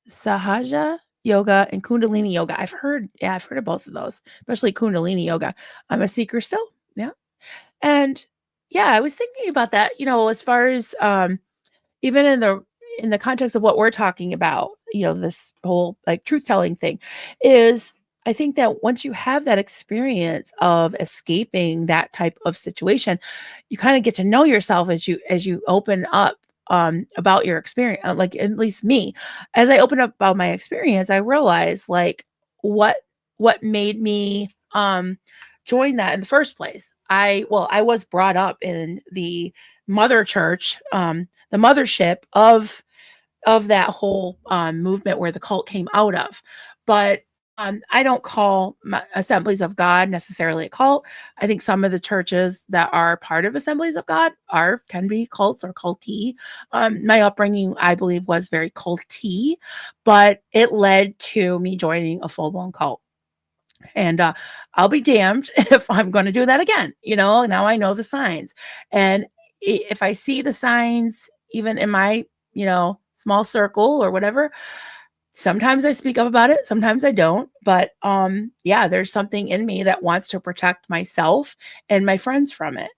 Sahaja yoga and Kundalini yoga. I've heard of both of those, especially Kundalini yoga. I'm a seeker still. Yeah. And yeah, I was thinking about that, as far as even in the context of what we're talking about, this whole like truth telling thing is I think that once you have that experience of escaping that type of situation, you kind of get to know yourself as you open up about your experience. Like at least me, as I open up about my experience, I realize like what what made me join that in the first place. I was brought up in the mother church, the mothership of that whole movement where the cult came out of. But I don't call Assemblies of God necessarily a cult. I think some of the churches that are part of Assemblies of God can be cults or culty. My upbringing, I believe, was very culty, but it led to me joining a full blown cult. And I'll be damned if I'm going to do that again. Now I know the signs. And if I see the signs, even in my, small circle or whatever, sometimes I speak up about it. Sometimes I don't. But yeah, there's something in me that wants to protect myself and my friends from it.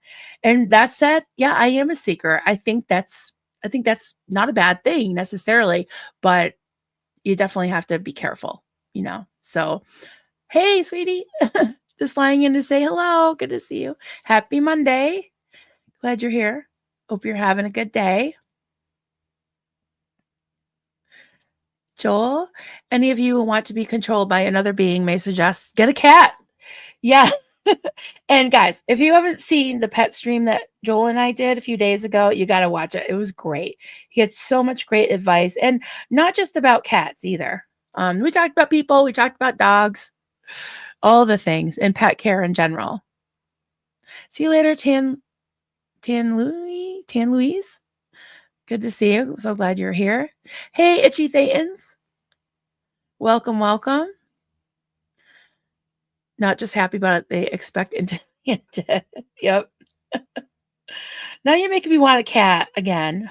And that said, yeah, I am a seeker. I think that's not a bad thing necessarily, but you definitely have to be careful. So hey, sweetie. Just flying in to say hello. Good to see you. Happy Monday. Glad you're here. Hope you're having a good day. Joel, any of you who want to be controlled by another being may suggest get a cat. Yeah. And guys, if you haven't seen the pet stream that Joel and I did a few days ago, you got to watch it. It was great. He had so much great advice, and not just about cats either. We talked about people, we talked about dogs, all the things, and pet care in general. See you later, Tan Louise. Good to see you. So glad you're here. Hey, Itchy Thetans. Welcome, welcome. Not just happy about it, they expect it. Yep. Now you're making me want a cat again.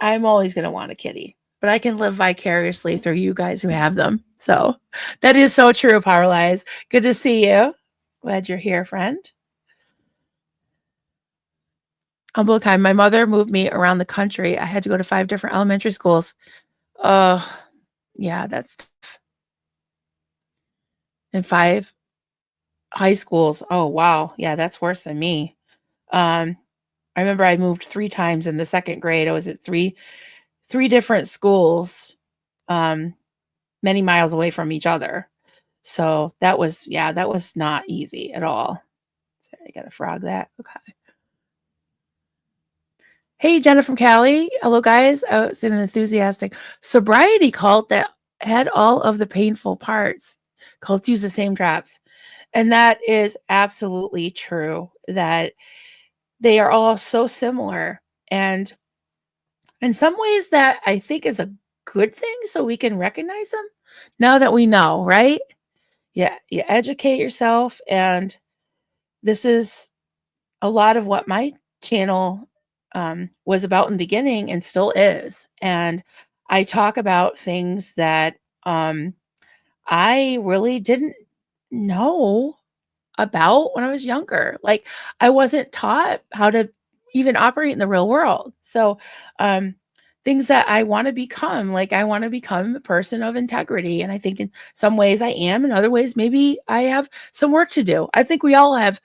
I'm always going to want a kitty, but I can live vicariously through you guys who have them. So that is so true, Powerlies. Good to see you. Glad you're here, friend. Humble kind. My mother moved me around the country. I had to go to 5 different elementary schools. Yeah, that's tough. And 5 high schools. Oh, wow. Yeah, that's worse than me. I remember I moved 3 times in the 2nd grade. I was at three different schools, many miles away from each other. So that was not easy at all. Sorry, I gotta frog that. Okay. Hey, Jenna from Cali. Hello, guys. I was in an enthusiastic sobriety cult that had all of the painful parts. Cults use the same traps. And that is absolutely true, that they are all so similar. And in some ways that I think is a good thing, so we can recognize them now that we know, right? Yeah, you educate yourself. And this is a lot of what my channel was about in the beginning and still is. And I talk about things that I really didn't know about when I was younger. Like, I wasn't taught how to even operate in the real world. So things that I want to become, like I want to become a person of integrity. And I think in some ways I am, in other ways, maybe I have some work to do. I think we all have,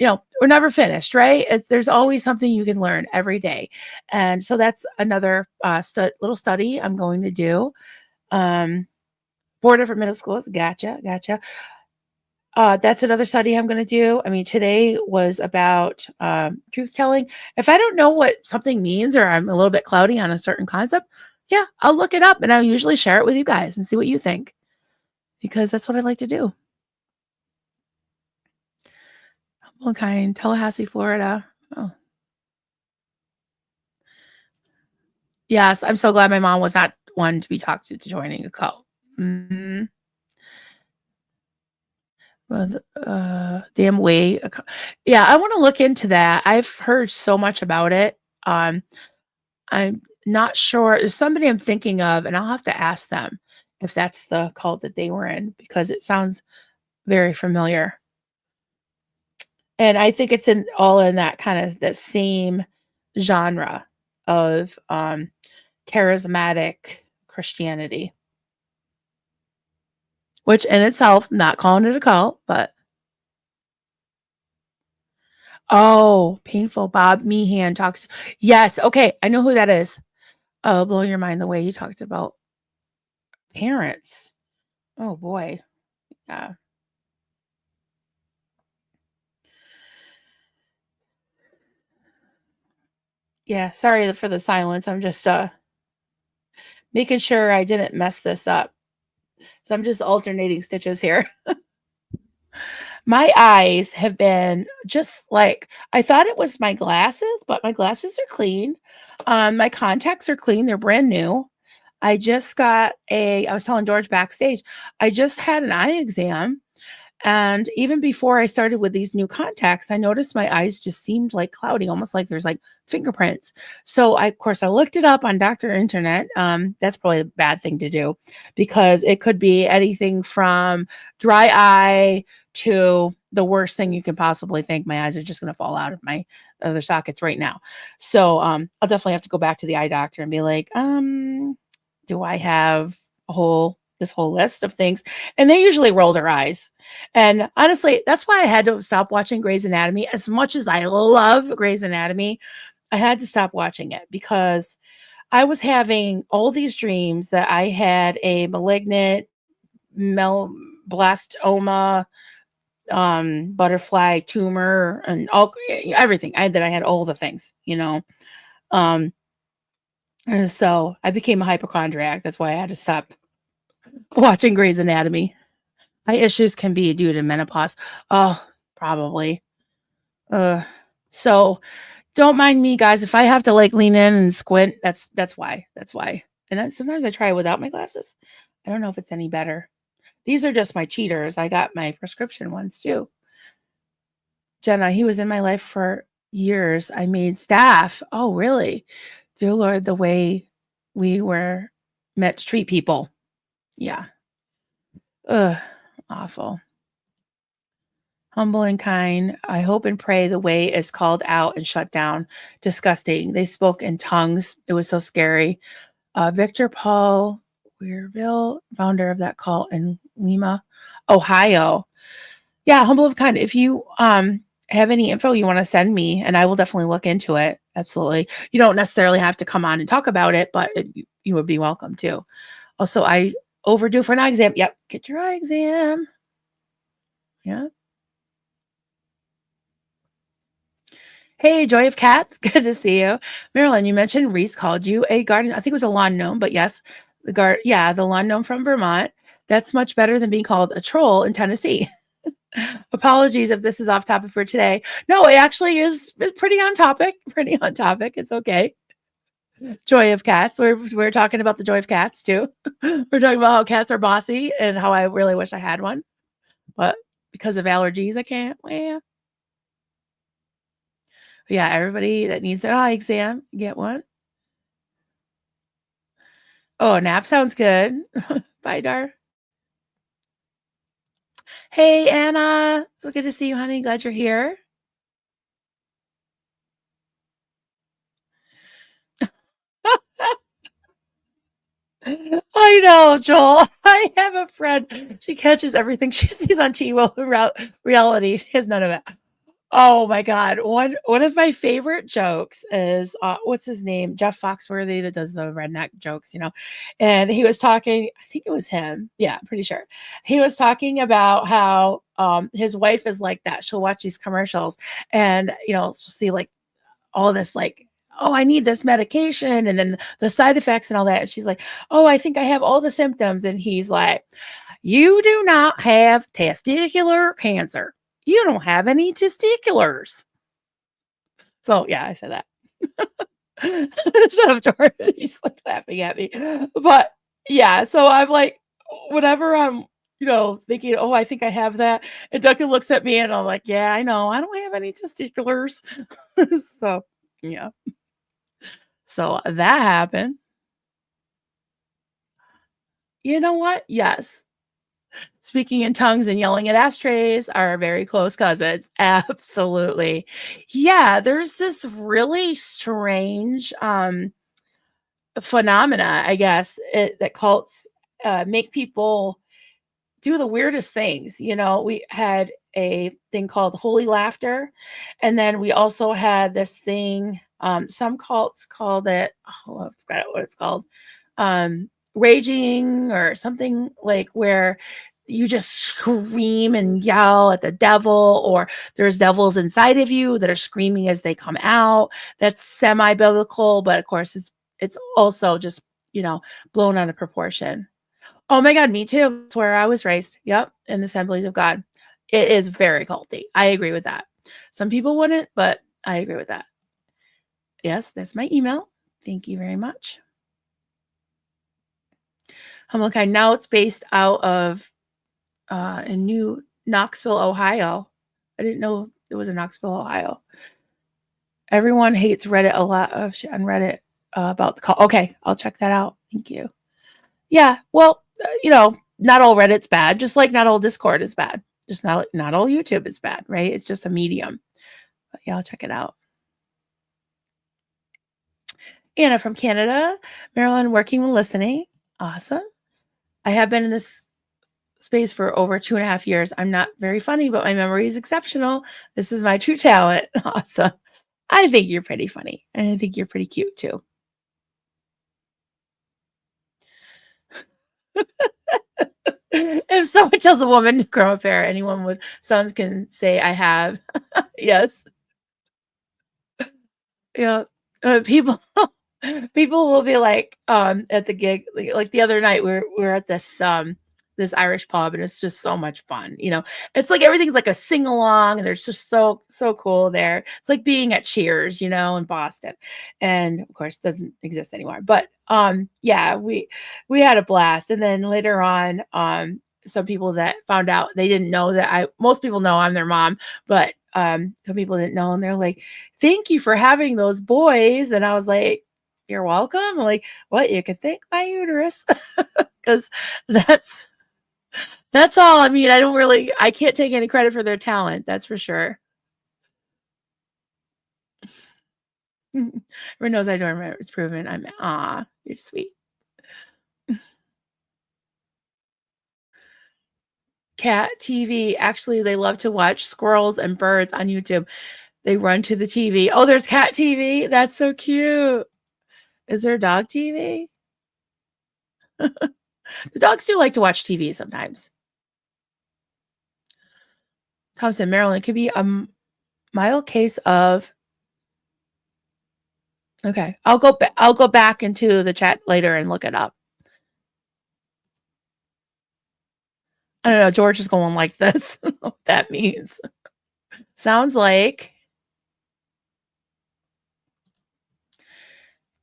we're never finished, right? There's always something you can learn every day. And so that's another little study I'm going to do. 4 different middle schools. Gotcha. That's another study I'm going to do. I mean, today was about truth telling. If I don't know what something means, or I'm a little bit cloudy on a certain concept, yeah, I'll look it up and I'll usually share it with you guys and see what you think, because that's what I like to do. Humble kind, Tallahassee, Florida. Oh, yes, I'm so glad my mom was not one to be talked to joining a cult. Mm-hmm. Damn way. Yeah, I want to look into that. I've heard so much about it. I'm not sure. There's somebody I'm thinking of, and I'll have to ask them if that's the cult that they were in, because it sounds very familiar. And I think it's all in that kind of that same genre of charismatic Christianity, which in itself, I'm not calling it a cult, but oh, painful Bob Meehan talks. Yes, okay, I know who that is. Oh, blow your mind the way he talked about parents. Oh boy, yeah. Yeah, sorry for the silence. I'm just making sure I didn't mess this up. So I'm just alternating stitches here. My eyes have been just like, I thought it was my glasses, but my glasses are clean. My contacts are clean. They're brand new. I was telling George backstage, I just had an eye exam. And even before I started with these new contacts, I noticed my eyes just seemed like cloudy, almost like there's like fingerprints. So of course, I looked it up on Dr. Internet. That's probably a bad thing to do, because it could be anything from dry eye to the worst thing you can possibly think. My eyes are just going to fall out of my other sockets right now. So I'll definitely have to go back to the eye doctor and be like, do I have a hole this whole list of things, and they usually roll their eyes. And honestly, that's why I had to stop watching Grey's Anatomy. As much as I love Grey's Anatomy, I had to stop watching it because I was having all these dreams that I had a malignant blastoma, butterfly tumor, and everything. I had all the things, Um, and so I became a hypochondriac. That's why I had to stop watching Grey's Anatomy. My issues can be due to menopause. Oh, probably. Uh, so don't mind me, guys. If I have to like lean in and squint, that's why. That's why. And sometimes I try without my glasses. I don't know if it's any better. These are just my cheaters. I got my prescription ones too. Jenna, he was in my life for years. I made staff. Oh, really? Dear Lord, the way we were meant to treat people. Yeah. Ugh, awful. Humble and kind. I hope and pray the way is called out and shut down. Disgusting. They spoke in tongues. It was so scary. Victor Paul Weirville, founder of that cult in Lima, Ohio. Yeah, humble and kind. If you have any info you want to send me, and I will definitely look into it. Absolutely. You don't necessarily have to come on and talk about it, but you would be welcome to. Also, I overdue for an eye exam. Yep, get your eye exam. Yeah. Hey, Joy of Cats. Good to see you. Marilyn, you mentioned Reese called you a garden. I think it was a lawn gnome, but yes, the lawn gnome from Vermont. That's much better than being called a troll in Tennessee. Apologies if this is off topic for today. No, it actually is pretty on topic. Pretty on topic. It's okay. Joy of cats. We're talking about the joy of cats too. We're talking about how cats are bossy and how I really wish I had one, but because of allergies, I can't. Well, yeah, everybody that needs an eye exam, get one. Oh, a nap sounds good. Bye, Dar. Hey, Anna. So good to see you, honey. Glad you're here. I know, Joel. I have a friend. She catches everything she sees on reality. She has none of it. Oh my God. One of my favorite jokes is what's his name? Jeff Foxworthy that does the redneck jokes. And he was talking, I think it was him. Yeah, pretty sure. He was talking about how his wife is like that. She'll watch these commercials and she'll see like all this like, oh, I need this medication, and then the side effects and all that. And she's like, oh, I think I have all the symptoms. And he's like, you do not have testicular cancer. You don't have any testiculars. So yeah, I said that. Shut up, Jordan. He's like laughing at me. But yeah, so I'm like, whenever I'm, thinking, oh, I think I have that. And Duncan looks at me and I'm like, yeah, I know. I don't have any testiculars. So yeah. So that happened. You know what? Yes. Speaking in tongues and yelling at ashtrays are very close cousins. Absolutely. Yeah, there's this really strange phenomena, I guess, that cults make people do the weirdest things. We had a thing called holy laughter, and then we also had this thing. Some cults called it. Oh, I forgot what it's called. Raging or something like where you just scream and yell at the devil, or there's devils inside of you that are screaming as they come out. That's semi-biblical, but of course it's also just blown out of proportion. Oh my God, me too. That's where I was raised. Yep, in the Assemblies of God. It is very culty. I agree with that. Some people wouldn't, but I agree with that. Yes, that's my email. Thank you very much. Hummelkind. Now it's based out of in New Knoxville, Ohio. I didn't know it was in Knoxville, Ohio. Everyone hates Reddit a lot of shit on Reddit about the call. Okay, I'll check that out. Thank you. Yeah, well, not all Reddit's bad, just like not all Discord is bad. Just not all YouTube is bad, right? It's just a medium. But yeah, I'll check it out. Anna from Canada. Marilyn working and listening. Awesome. I have been in this space for over 2.5 years. I'm not very funny, but my memory is exceptional. This is my true talent. Awesome. I think you're pretty funny. And I think you're pretty cute too. If someone tells a woman to grow a pair, anyone with sons can say, I have. Yes. Yeah. People people will be like, at the gig, like the other night, we're at this Irish pub, and it's just so much fun. It's like everything's like a sing along, and there's just so cool there. It's like being at Cheers, in Boston, and of course, it doesn't exist anymore. But yeah, we had a blast, and then later on, some people that found out, they didn't know that most people know I'm their mom, but some people didn't know, and they're like, thank you for having those boys. And I was like, you're welcome. I'm like, what? You can thank my uterus. Because that's all. I mean, I can't take any credit for their talent. That's for sure. Everyone knows I don't remember. It's proven. You're sweet. Cat TV. Actually, they love to watch squirrels and birds on YouTube. They run to the TV. Oh, there's cat TV. That's so cute. Is there dog TV? The dogs do like to watch TV sometimes. Thompson, Maryland. It could be a mild case of. Okay, I'll go back into the chat later and look it up. I don't know. George is going like this. What that means. Sounds like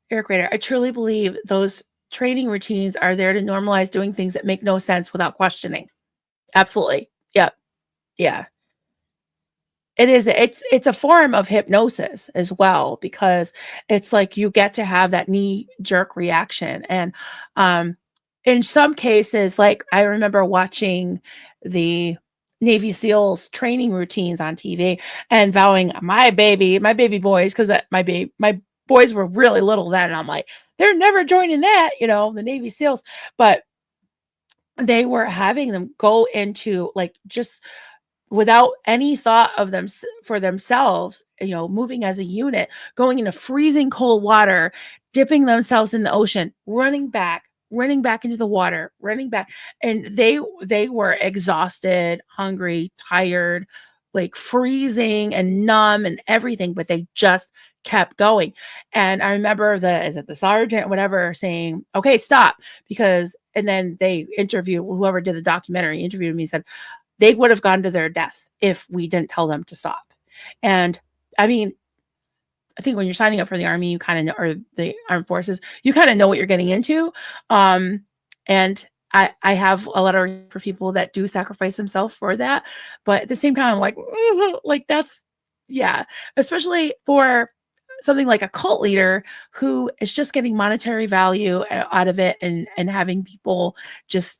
Eric Rader. I truly believe those training routines are there to normalize doing things that make no sense without questioning. Absolutely. Yep. Yeah. It is. It's a form of hypnosis as well, because it's like you get to have that knee jerk reaction. And in some cases, like I remember watching the Navy SEALs training routines on TV and vowing my baby boys, because my boys were really little then, and I'm like, they're never joining that, the Navy SEALs. But they were having them go into, like, just without any thought of them for themselves, moving as a unit, going into freezing cold water, dipping themselves in the ocean, running back into the water, running back. And they were exhausted, hungry, tired, like freezing and numb and everything, but they just kept going. And I remember the sergeant, whatever, saying, okay, stop. And then they interviewed, whoever did the documentary interviewed me, said, they would have gone to their death if we didn't tell them to stop. And I mean, I think when you're signing up for the Army, you kind of know, or the armed forces, you kind of know what you're getting into. And I have a lot of for people that do sacrifice themselves for that. But at the same time, I'm like that's, yeah, especially for something like a cult leader who is just getting monetary value out of it, and having people just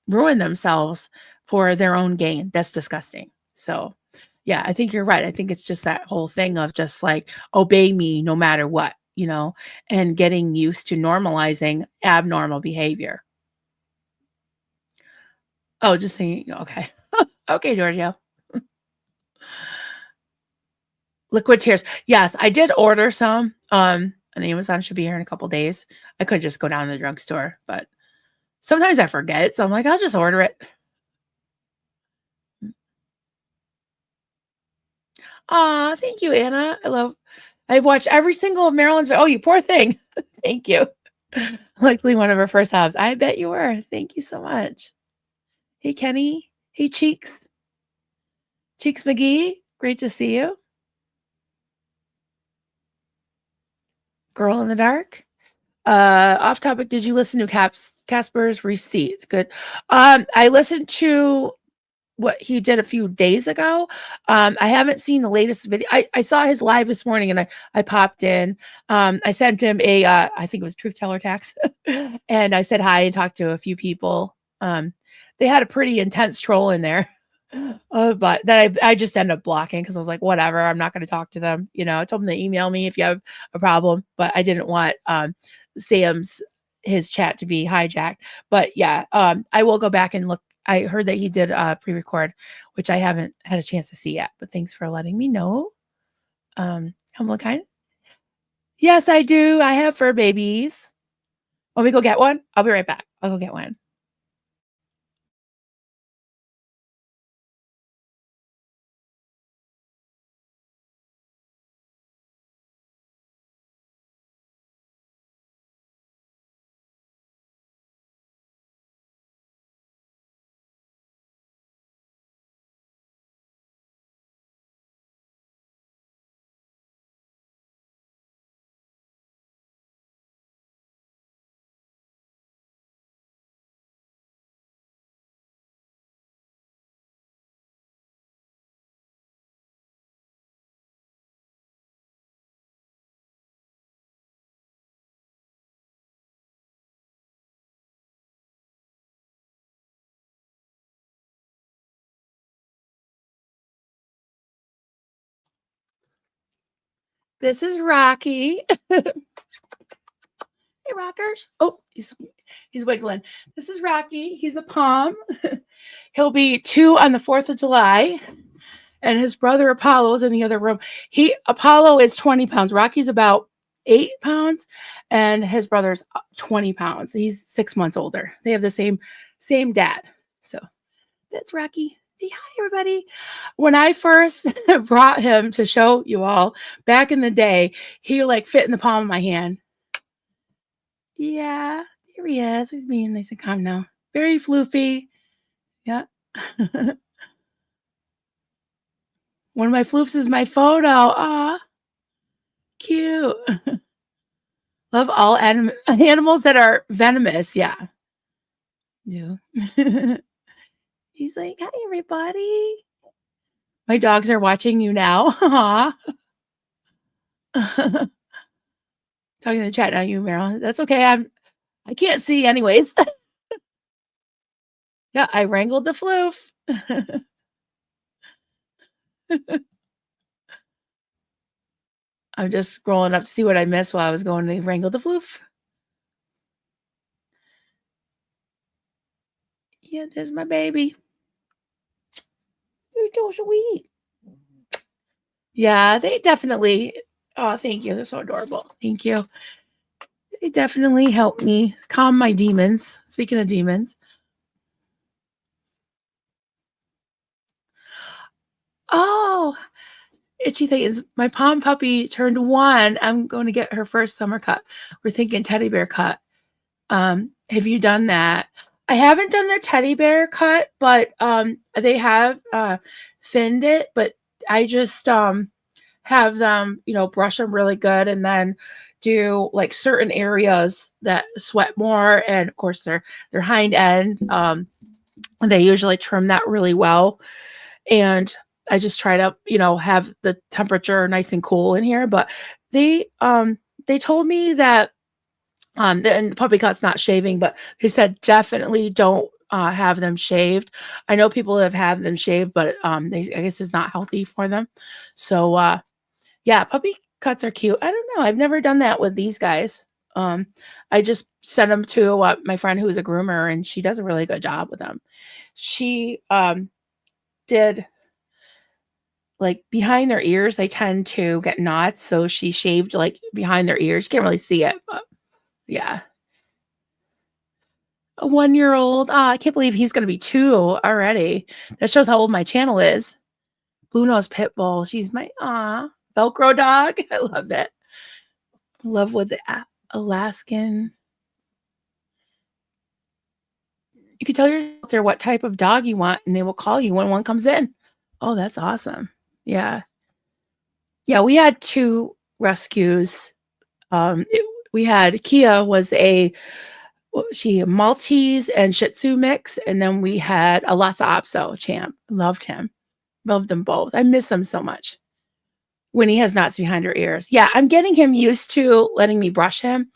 ruin themselves for their own gain. That's disgusting. So yeah, I think you're right. I think it's just that whole thing of just like, obey me no matter what, and getting used to normalizing abnormal behavior. Oh, just saying. Okay. Okay, Giorgio. Liquid tears. Yes, I did order some. On Amazon. Should be here in a couple days. I could just go down to the drugstore, but sometimes I forget. So I'm like, I'll just order it. Aw, thank you, Anna. I've watched every single of Marilyn's. Oh, you poor thing. Thank you. Likely one of her first hubs. I bet you were. Thank you so much. Hey, Kenny. Hey, Cheeks. Cheeks McGee. Great to see you. Girl in the Dark. Off topic. Did you listen to Casper's Receipts? Good. I listened to what he did a few days ago. I haven't seen the latest video. I saw his live this morning, and I popped in. I sent him I think it was Truth Teller Tax, and I said hi and talked to a few people. They had a pretty intense troll in there, but that I just ended up blocking, because I was like, whatever, I'm not going to talk to them. I told them to email me if you have a problem, but I didn't want Sam's his chat to be hijacked. But yeah, I will go back and look. I heard that he did pre-record, which I haven't had a chance to see yet. But thanks for letting me know. Humble and kind. Yes, I do. I have fur babies. Want me to go get one? I'll be right back. I'll go get one. This is Rocky. Hey, Rockers. Oh, he's wiggling. This is Rocky. He's a pom. He'll be 2 on the 4th of July. And his brother Apollo is in the other room. Apollo is 20 pounds. Rocky's about 8 pounds, and his brother's 20 pounds. He's 6 months older. They have the same dad. So that's Rocky. Say hi, everybody. When I first brought him to show you all back in the day, he like fit in the palm of my hand. Yeah, there he is. He's being nice and calm now. Very floofy. Yeah. One of my floofs is my photo. Ah, cute. Love all animals that are venomous. Yeah. Yeah. He's like, hi, everybody. My dogs are watching you now. Talking in the chat, not you, Meryl. That's okay. I can't see anyways. Yeah, I wrangled the floof. I'm just scrolling up to see what I missed while I was going to wrangle the floof. Yeah, there's my baby. You're so sweet. Yeah, they definitely. Oh, thank you. They're so adorable. Thank you. They definitely help me calm my demons. Speaking of demons. Oh, itchy thing is my pom puppy turned 1. I'm going to get her first summer cut. We're thinking teddy bear cut. Have you done that? I haven't done the teddy bear cut, but they have thinned it, but I just have them, brush them really good and then do like certain areas that sweat more, and of course their hind end. They usually trim that really well, and I just try to have the temperature nice and cool in here. But they told me that and the puppy cut's not shaving, but they said definitely don't have them shaved. I know people that have had them shaved, but I guess it's not healthy for them. So yeah, puppy cuts are cute. I don't know. I've never done that with these guys. I just sent them to my friend who's a groomer, and she does a really good job with them. She did like behind their ears. They tend to get knots, so she shaved like behind their ears. You can't really see it, but yeah. A 1-year-old. I can't believe he's going to be 2 already. That shows how old my channel is. Blue Nose Pit Bull. She's my Velcro dog. I love it. Love with the Alaskan. You can tell your shelter what type of dog you want, and they will call you when one comes in. Oh, that's awesome. Yeah. Yeah, we had 2 rescues. We had Kia was a Maltese and Shih Tzu mix, and then we had a Lhasa Apso champ. Loved him. Loved them both. I miss him so much. When he has knots behind her ears. Yeah, I'm getting him used to letting me brush him.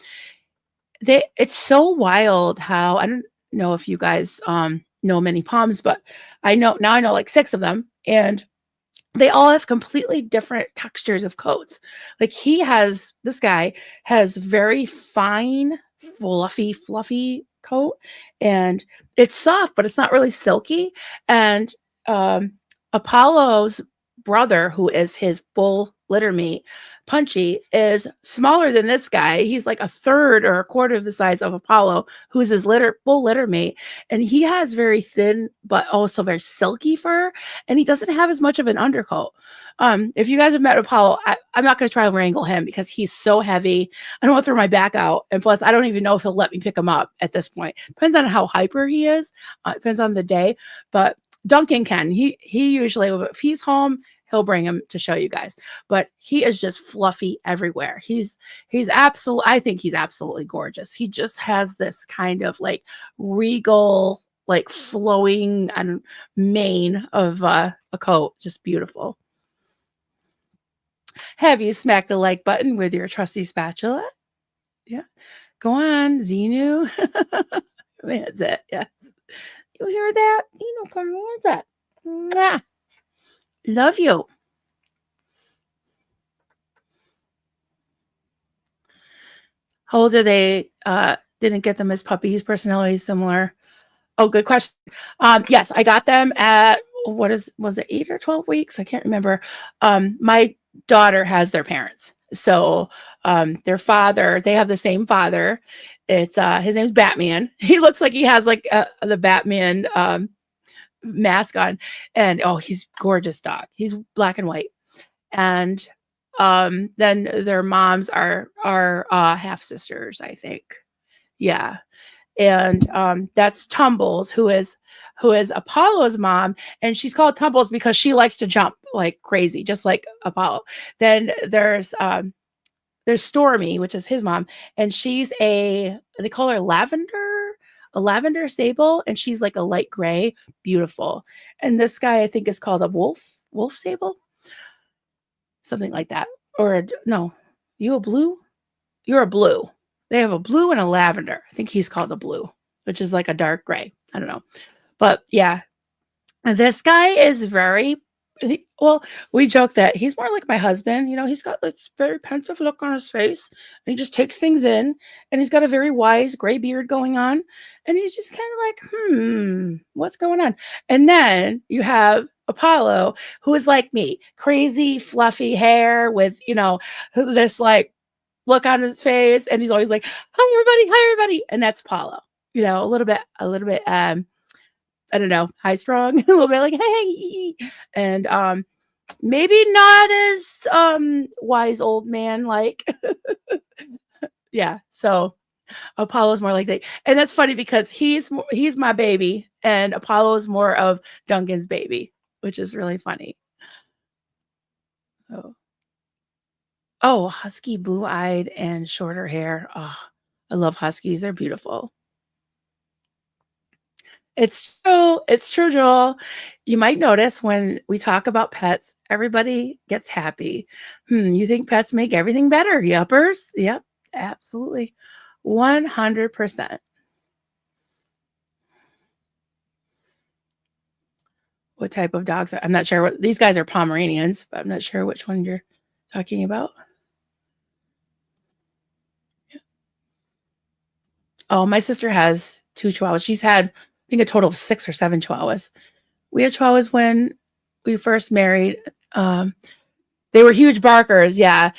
It's so wild how, I don't know if you guys know many poms, but I know like 6 of them, and they all have completely different textures of coats. Like this guy has very fine, fluffy coat, and it's soft, but it's not really silky. And um, Apollo's brother, who is his bull litter mate, Punchy, is smaller than this guy. He's like a third or a quarter of the size of Apollo, who's his bull litter mate. And he has very thin, but also very silky fur, and he doesn't have as much of an undercoat. If you guys have met Apollo, I'm not going to try to wrangle him because he's so heavy. I don't want to throw my back out. And plus, I don't even know if he'll let me pick him up at this point. Depends on how hyper he is. Depends on the day. But Duncan can. He usually, if he's home, he'll bring him to show you guys. But he is just fluffy everywhere. I think he's absolutely gorgeous. He just has this kind of like regal, like flowing and mane of a coat. Just beautiful. Have you smacked the like button with your trusty spatula? Yeah. Go on, Xenu. That's it. Yeah. You hear that? Come on, that. Mwah. Love you. How old are they? Didn't get them as puppies. Personality similar. Oh, good question. Yes, I got them at was it 8 or 12 weeks? I can't remember. My daughter has their parents. So their father, they have the same father. It's his name's Batman. He looks like he has like the Batman mask on, and he's gorgeous dog. He's black and white. And then their moms are half sisters, I think. Yeah. And that's Tumbles, who is Apollo's mom, and she's called Tumbles because she likes to jump like crazy, just like Apollo. Then there's Stormy, which is his mom, and they call her a lavender sable, and she's like a light gray, beautiful. And this guy I think is called a wolf sable, something like that. Or no, you're a blue. They have a blue and a lavender. I think he's called the blue, which is like a dark gray. I don't know. But yeah, this guy is we joke that he's more like my husband. He's got this very pensive look on his face, and he just takes things in, and he's got a very wise gray beard going on, and he's just kind of like, what's going on? And then you have Apollo, who is like me, crazy fluffy hair with, this like look on his face, and he's always like, hi everybody, and that's Apollo. A little bit I don't know, high strung, a little bit like hey, and maybe not as wise old man like. Yeah, so Apollo's more like that, and that's funny because he's my baby, and Apollo's more of Duncan's baby, which is really funny. Oh, husky, blue-eyed, and shorter hair. Oh, I love huskies. They're beautiful. It's true. It's true, Joel. You might notice when we talk about pets, everybody gets happy. You think pets make everything better? Yuppers. Yep, absolutely. 100%. What type of dogs? I'm not sure what these guys are. Pomeranians, but I'm not sure which one you're talking about. Oh, my sister has 2 chihuahuas. She's had, I think, a total of 6 or 7 chihuahuas. We had chihuahuas when we first married. They were huge barkers. Yeah,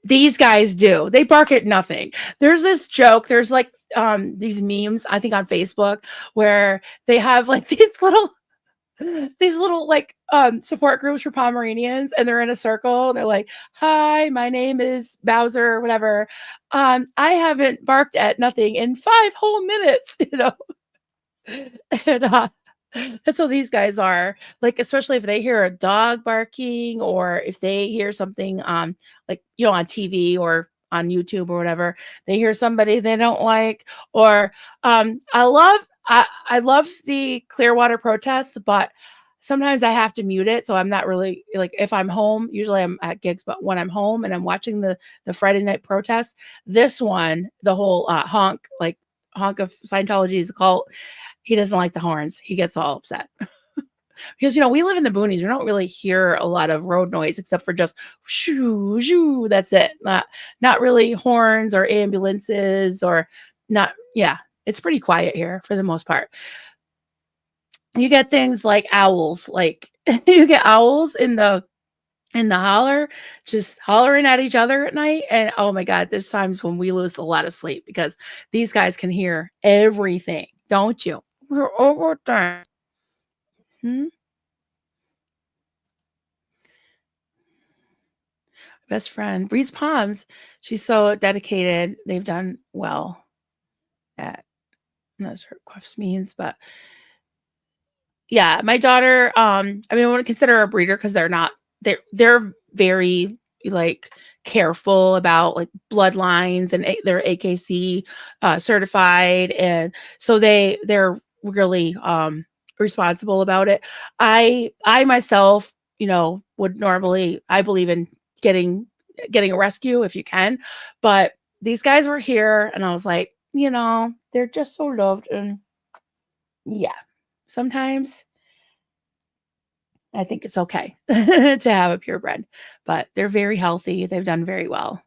these guys do. They bark at nothing. There's this joke. There's like these memes, I think, on Facebook where they have like these little like support groups for Pomeranians, and they're in a circle, and they're like, hi, my name is Bowser or whatever. I haven't barked at nothing in 5 whole minutes, and that's how these guys are, like, especially if they hear a dog barking, or if they hear something like on TV or on YouTube or whatever, they hear somebody they don't like. Or I love the Clearwater protests, but sometimes I have to mute it. So I'm not really like, if I'm home, usually I'm at gigs, but when I'm home and I'm watching the Friday night protest, this one, the whole honk of Scientology is a cult. He doesn't like the horns. He gets all upset. Because, we live in the boonies. We don't really hear a lot of road noise except for just shoo, shoo. That's it. Not really horns or ambulances or not. Yeah, it's pretty quiet here for the most part. You get things like owls, like you get owls in the holler, just hollering at each other at night. And oh my God, there's times when we lose a lot of sleep because these guys can hear everything, don't you? We're over there. Hmm? Best friend breeds palms. She's so dedicated. They've done well at, I'm not sure what Queffs means, but yeah, my daughter, I mean, I wouldn't consider her a breeder because they're very like careful about like bloodlines and they're AKC certified, and so they're really responsible about it. I myself, would normally, I believe in getting a rescue if you can, but these guys were here and I was like, they're just so loved, and yeah, sometimes I think it's okay to have a purebred, but they're very healthy. They've done very well.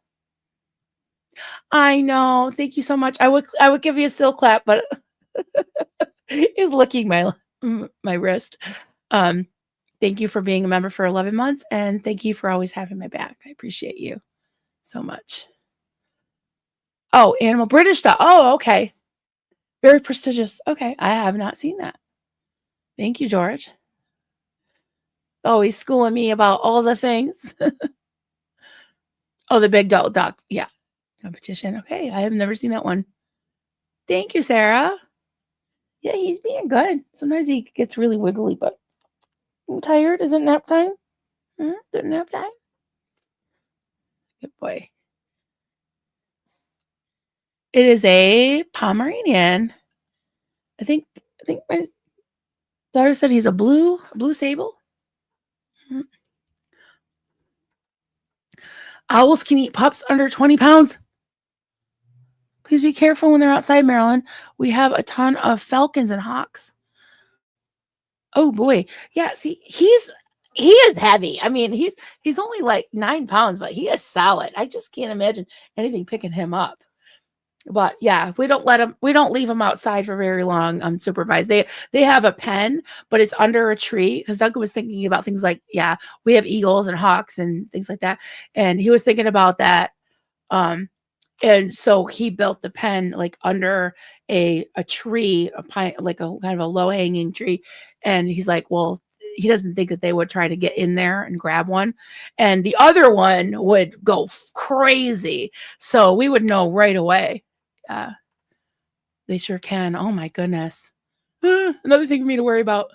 I know. Thank you so much. I would give you a still clap, but he's licking my wrist. Um, thank you for being a member for 11 months, and thank you for always having my back. I appreciate you so much. Oh, Animal British stuff. Oh, okay. Very prestigious. Okay, I have not seen that. Thank you, George. Always schooling me about all the things. Oh, the big dog. Yeah. Competition. Okay, I have never seen that one. Thank you, Sarah. Yeah, he's being good. Sometimes he gets really wiggly, but I'm tired. Is it nap time? Is it nap time? Good boy. It is a Pomeranian. I think my daughter said he's a blue sable. Owls can eat pups under 20 pounds. Please be careful when they're outside, Maryland. We have a ton of falcons and hawks. Oh boy. Yeah, see, he is heavy. I mean, he's only like 9 pounds, but he is solid. I just can't imagine anything picking him up. But yeah, we don't leave him outside for very long unsupervised. They have a pen, but it's under a tree because Duncan was thinking about things like, yeah, we have eagles and hawks and things like that. And he was thinking about that. And so he built the pen like under a tree, a pine, like a kind of a low hanging tree. And he's like, well, he doesn't think that they would try to get in there and grab one. And the other one would go crazy. So we would know right away. They sure can. Oh my goodness. Another thing for me to worry about.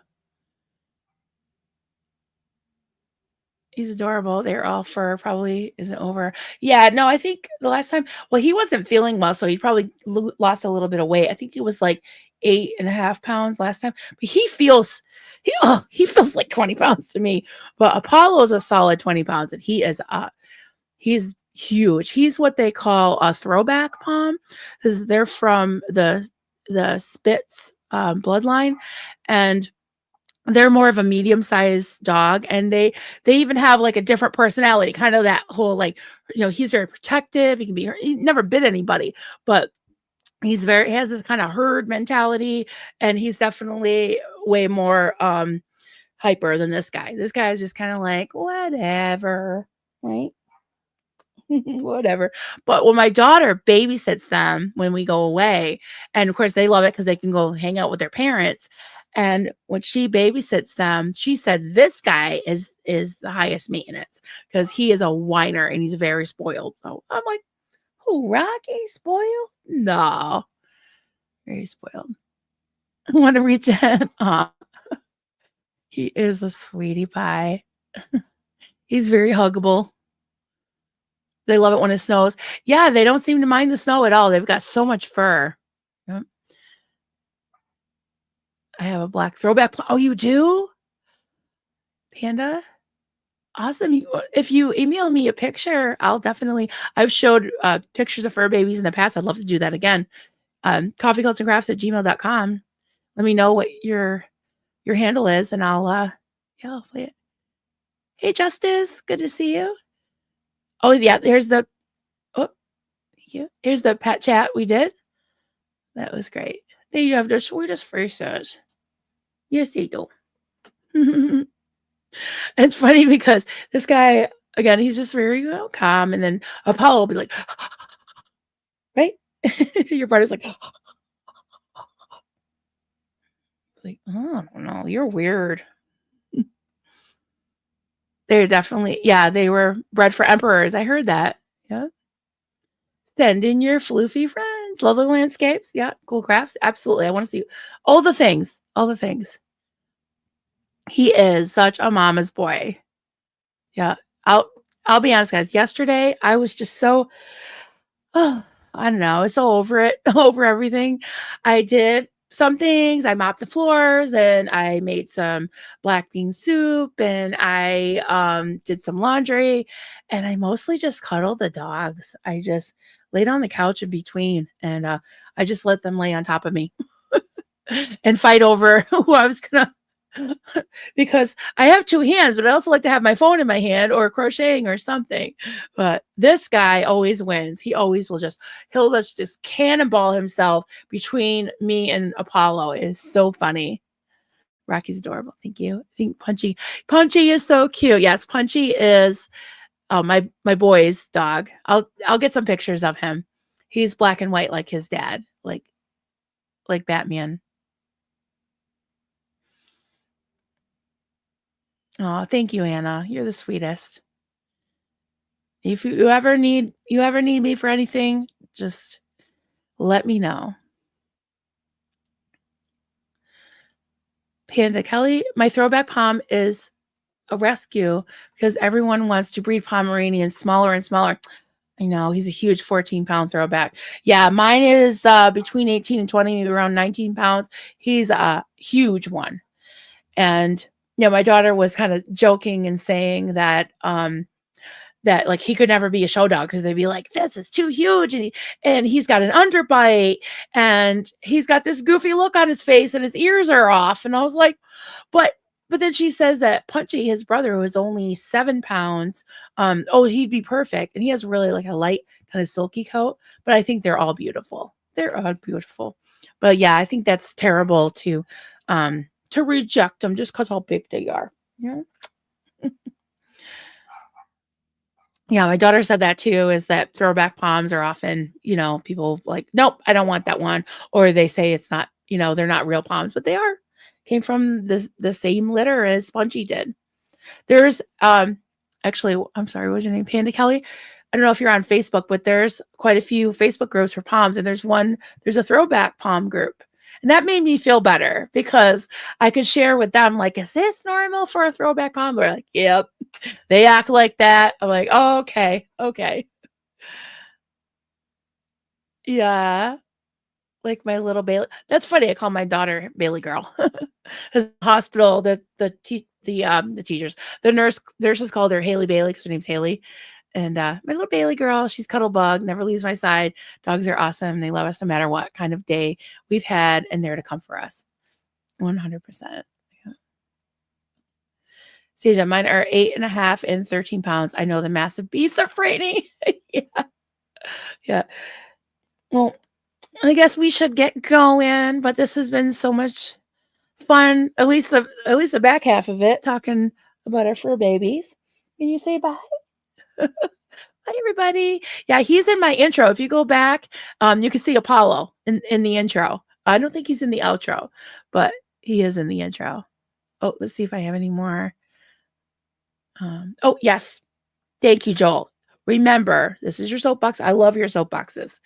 He's adorable. They're all fur. Probably isn't over. Yeah, no, I think the last time, well, he wasn't feeling well, so he probably lost a little bit of weight. I think he was like 8.5 pounds last time. But he feels like 20 pounds to me. But Apollo's a solid 20 pounds, and he's huge. He's what they call a throwback pom, because they're from the Spitz bloodline, and they're more of a medium-sized dog, and they even have like a different personality, kind of that whole like, he's very protective. He never bit anybody, but he has this kind of herd mentality, and he's definitely way more hyper than this guy. This guy is just kind of like whatever, right? Whatever. But when my daughter babysits them when we go away, and of course they love it because they can go hang out with their parents. And when she babysits them, she said this guy is the highest maintenance because he is a whiner and he's very spoiled. So I'm like, who, Rocky? Spoiled? No, very spoiled. I want to reach in. He is a sweetie pie. He's very huggable. They love it when it snows. Yeah, they don't seem to mind the snow at all. They've got so much fur. Yep. I have a black throwback. Oh, you do? Panda? Awesome. If you email me a picture, I've showed pictures of fur babies in the past. I'd love to do that again. Coffeecultsandcrafts@gmail.com. Let me know what your your handle is, and I'll play it. Hey, Justice, good to see you. Oh yeah, here's the here's the pet chat we did. That was great. They have the sweetest faces. Yes, they do. It's funny because this guy, again, he's just very calm, and then Apollo will be like, right? Your brother's like, oh, I don't know, you're weird. They're definitely, they were bred for emperors. I heard that. Yeah. Send in your floofy friends. Lovely landscapes. Yeah. Cool crafts. Absolutely. I want to see all the things. All the things. He is such a mama's boy. Yeah. I'll be honest, guys. Yesterday, I was just so, I don't know. I was so over it, over everything. I did some things. I mopped the floors, and I made some black bean soup, and I did some laundry, and I mostly just cuddled the dogs. I just laid on the couch in between, and I just let them lay on top of me and fight over who I was gonna because I have two hands, but I also like to have my phone in my hand or crocheting or something. But this guy always wins. He'll just cannonball himself between me and Apollo. It is so funny. Rocky's adorable. Thank you. I think Punchy is so cute. Yes, Punchy is my boy's dog. I'll get some pictures of him. He's black and white like his dad, like Batman. Oh, thank you, Anna. You're the sweetest. If you ever need me for anything, just let me know. Panda Kelly, my throwback pom is a rescue because everyone wants to breed Pomeranians smaller and smaller. I know, he's a huge 14-pound throwback. Yeah, mine is between 18 and 20, maybe around 19 pounds. He's a huge one. And my daughter was kind of joking and saying that that like he could never be a show dog because they'd be like, this is too huge, and he's got an underbite, and he's got this goofy look on his face, and his ears are off. And I was like, but then she says that Punchy, his brother, who is only 7 pounds, he'd be perfect, and he has really like a light kind of silky coat. But I think they're all beautiful. They're all beautiful. But yeah, I think that's terrible to reject them just because how big they are. Yeah. Yeah, my daughter said that too, is that throwback poms are often, people like, nope, I don't want that one. Or they say it's not, they're not real poms, but they are. Came from the same litter as Spongy did. There's actually, I'm sorry, what's your name? Panda Kelly? I don't know if you're on Facebook, but there's quite a few Facebook groups for poms, and there's a throwback pom group. And that made me feel better because I could share with them, like, is this normal for a throwback pom? They're like, yep. They act like that. I'm like, oh, okay. Yeah. Like my little Bailey. That's funny. I call my daughter Bailey girl. Because the hospital, the teachers, the nurses called her Haley Bailey because her name's Haley. And my little Bailey girl, she's cuddle bug, never leaves my side. Dogs are awesome. They love us no matter what kind of day we've had, and they're to come for us. 100%. Seja, mine are 8.5 and 13 pounds. I know the massive beasts are frightening. Yeah. Well, I guess we should get going, but this has been so much fun. At least the back half of it, talking about our fur babies. Can you say bye? Bye, everybody. Yeah, he's in my intro. If you go back, you can see Apollo in the intro. I don't think he's in the outro, but he is in the intro. Oh, let's see if I have any more. Oh, yes. Thank you, Joel. Remember, this is your soapbox. I love your soapboxes.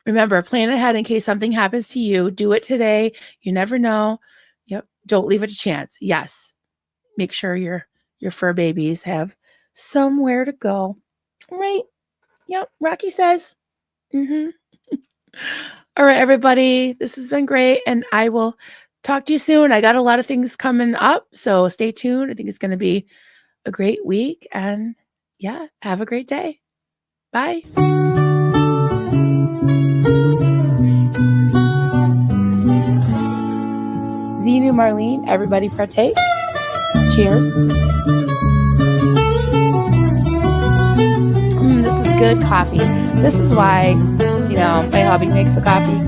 Remember, plan ahead in case something happens to you. Do it today. You never know. Yep. Don't leave it to chance. Yes. Make sure your fur babies have somewhere to go. Right. Yep. Rocky says. All right, everybody. This has been great. And I will talk to you soon. I got a lot of things coming up, so stay tuned. I think it's going to be a great week, and yeah, have a great day. Bye. Xenu Marlene. Everybody partake. Cheers. This is good coffee. This is why, my hubby makes the coffee.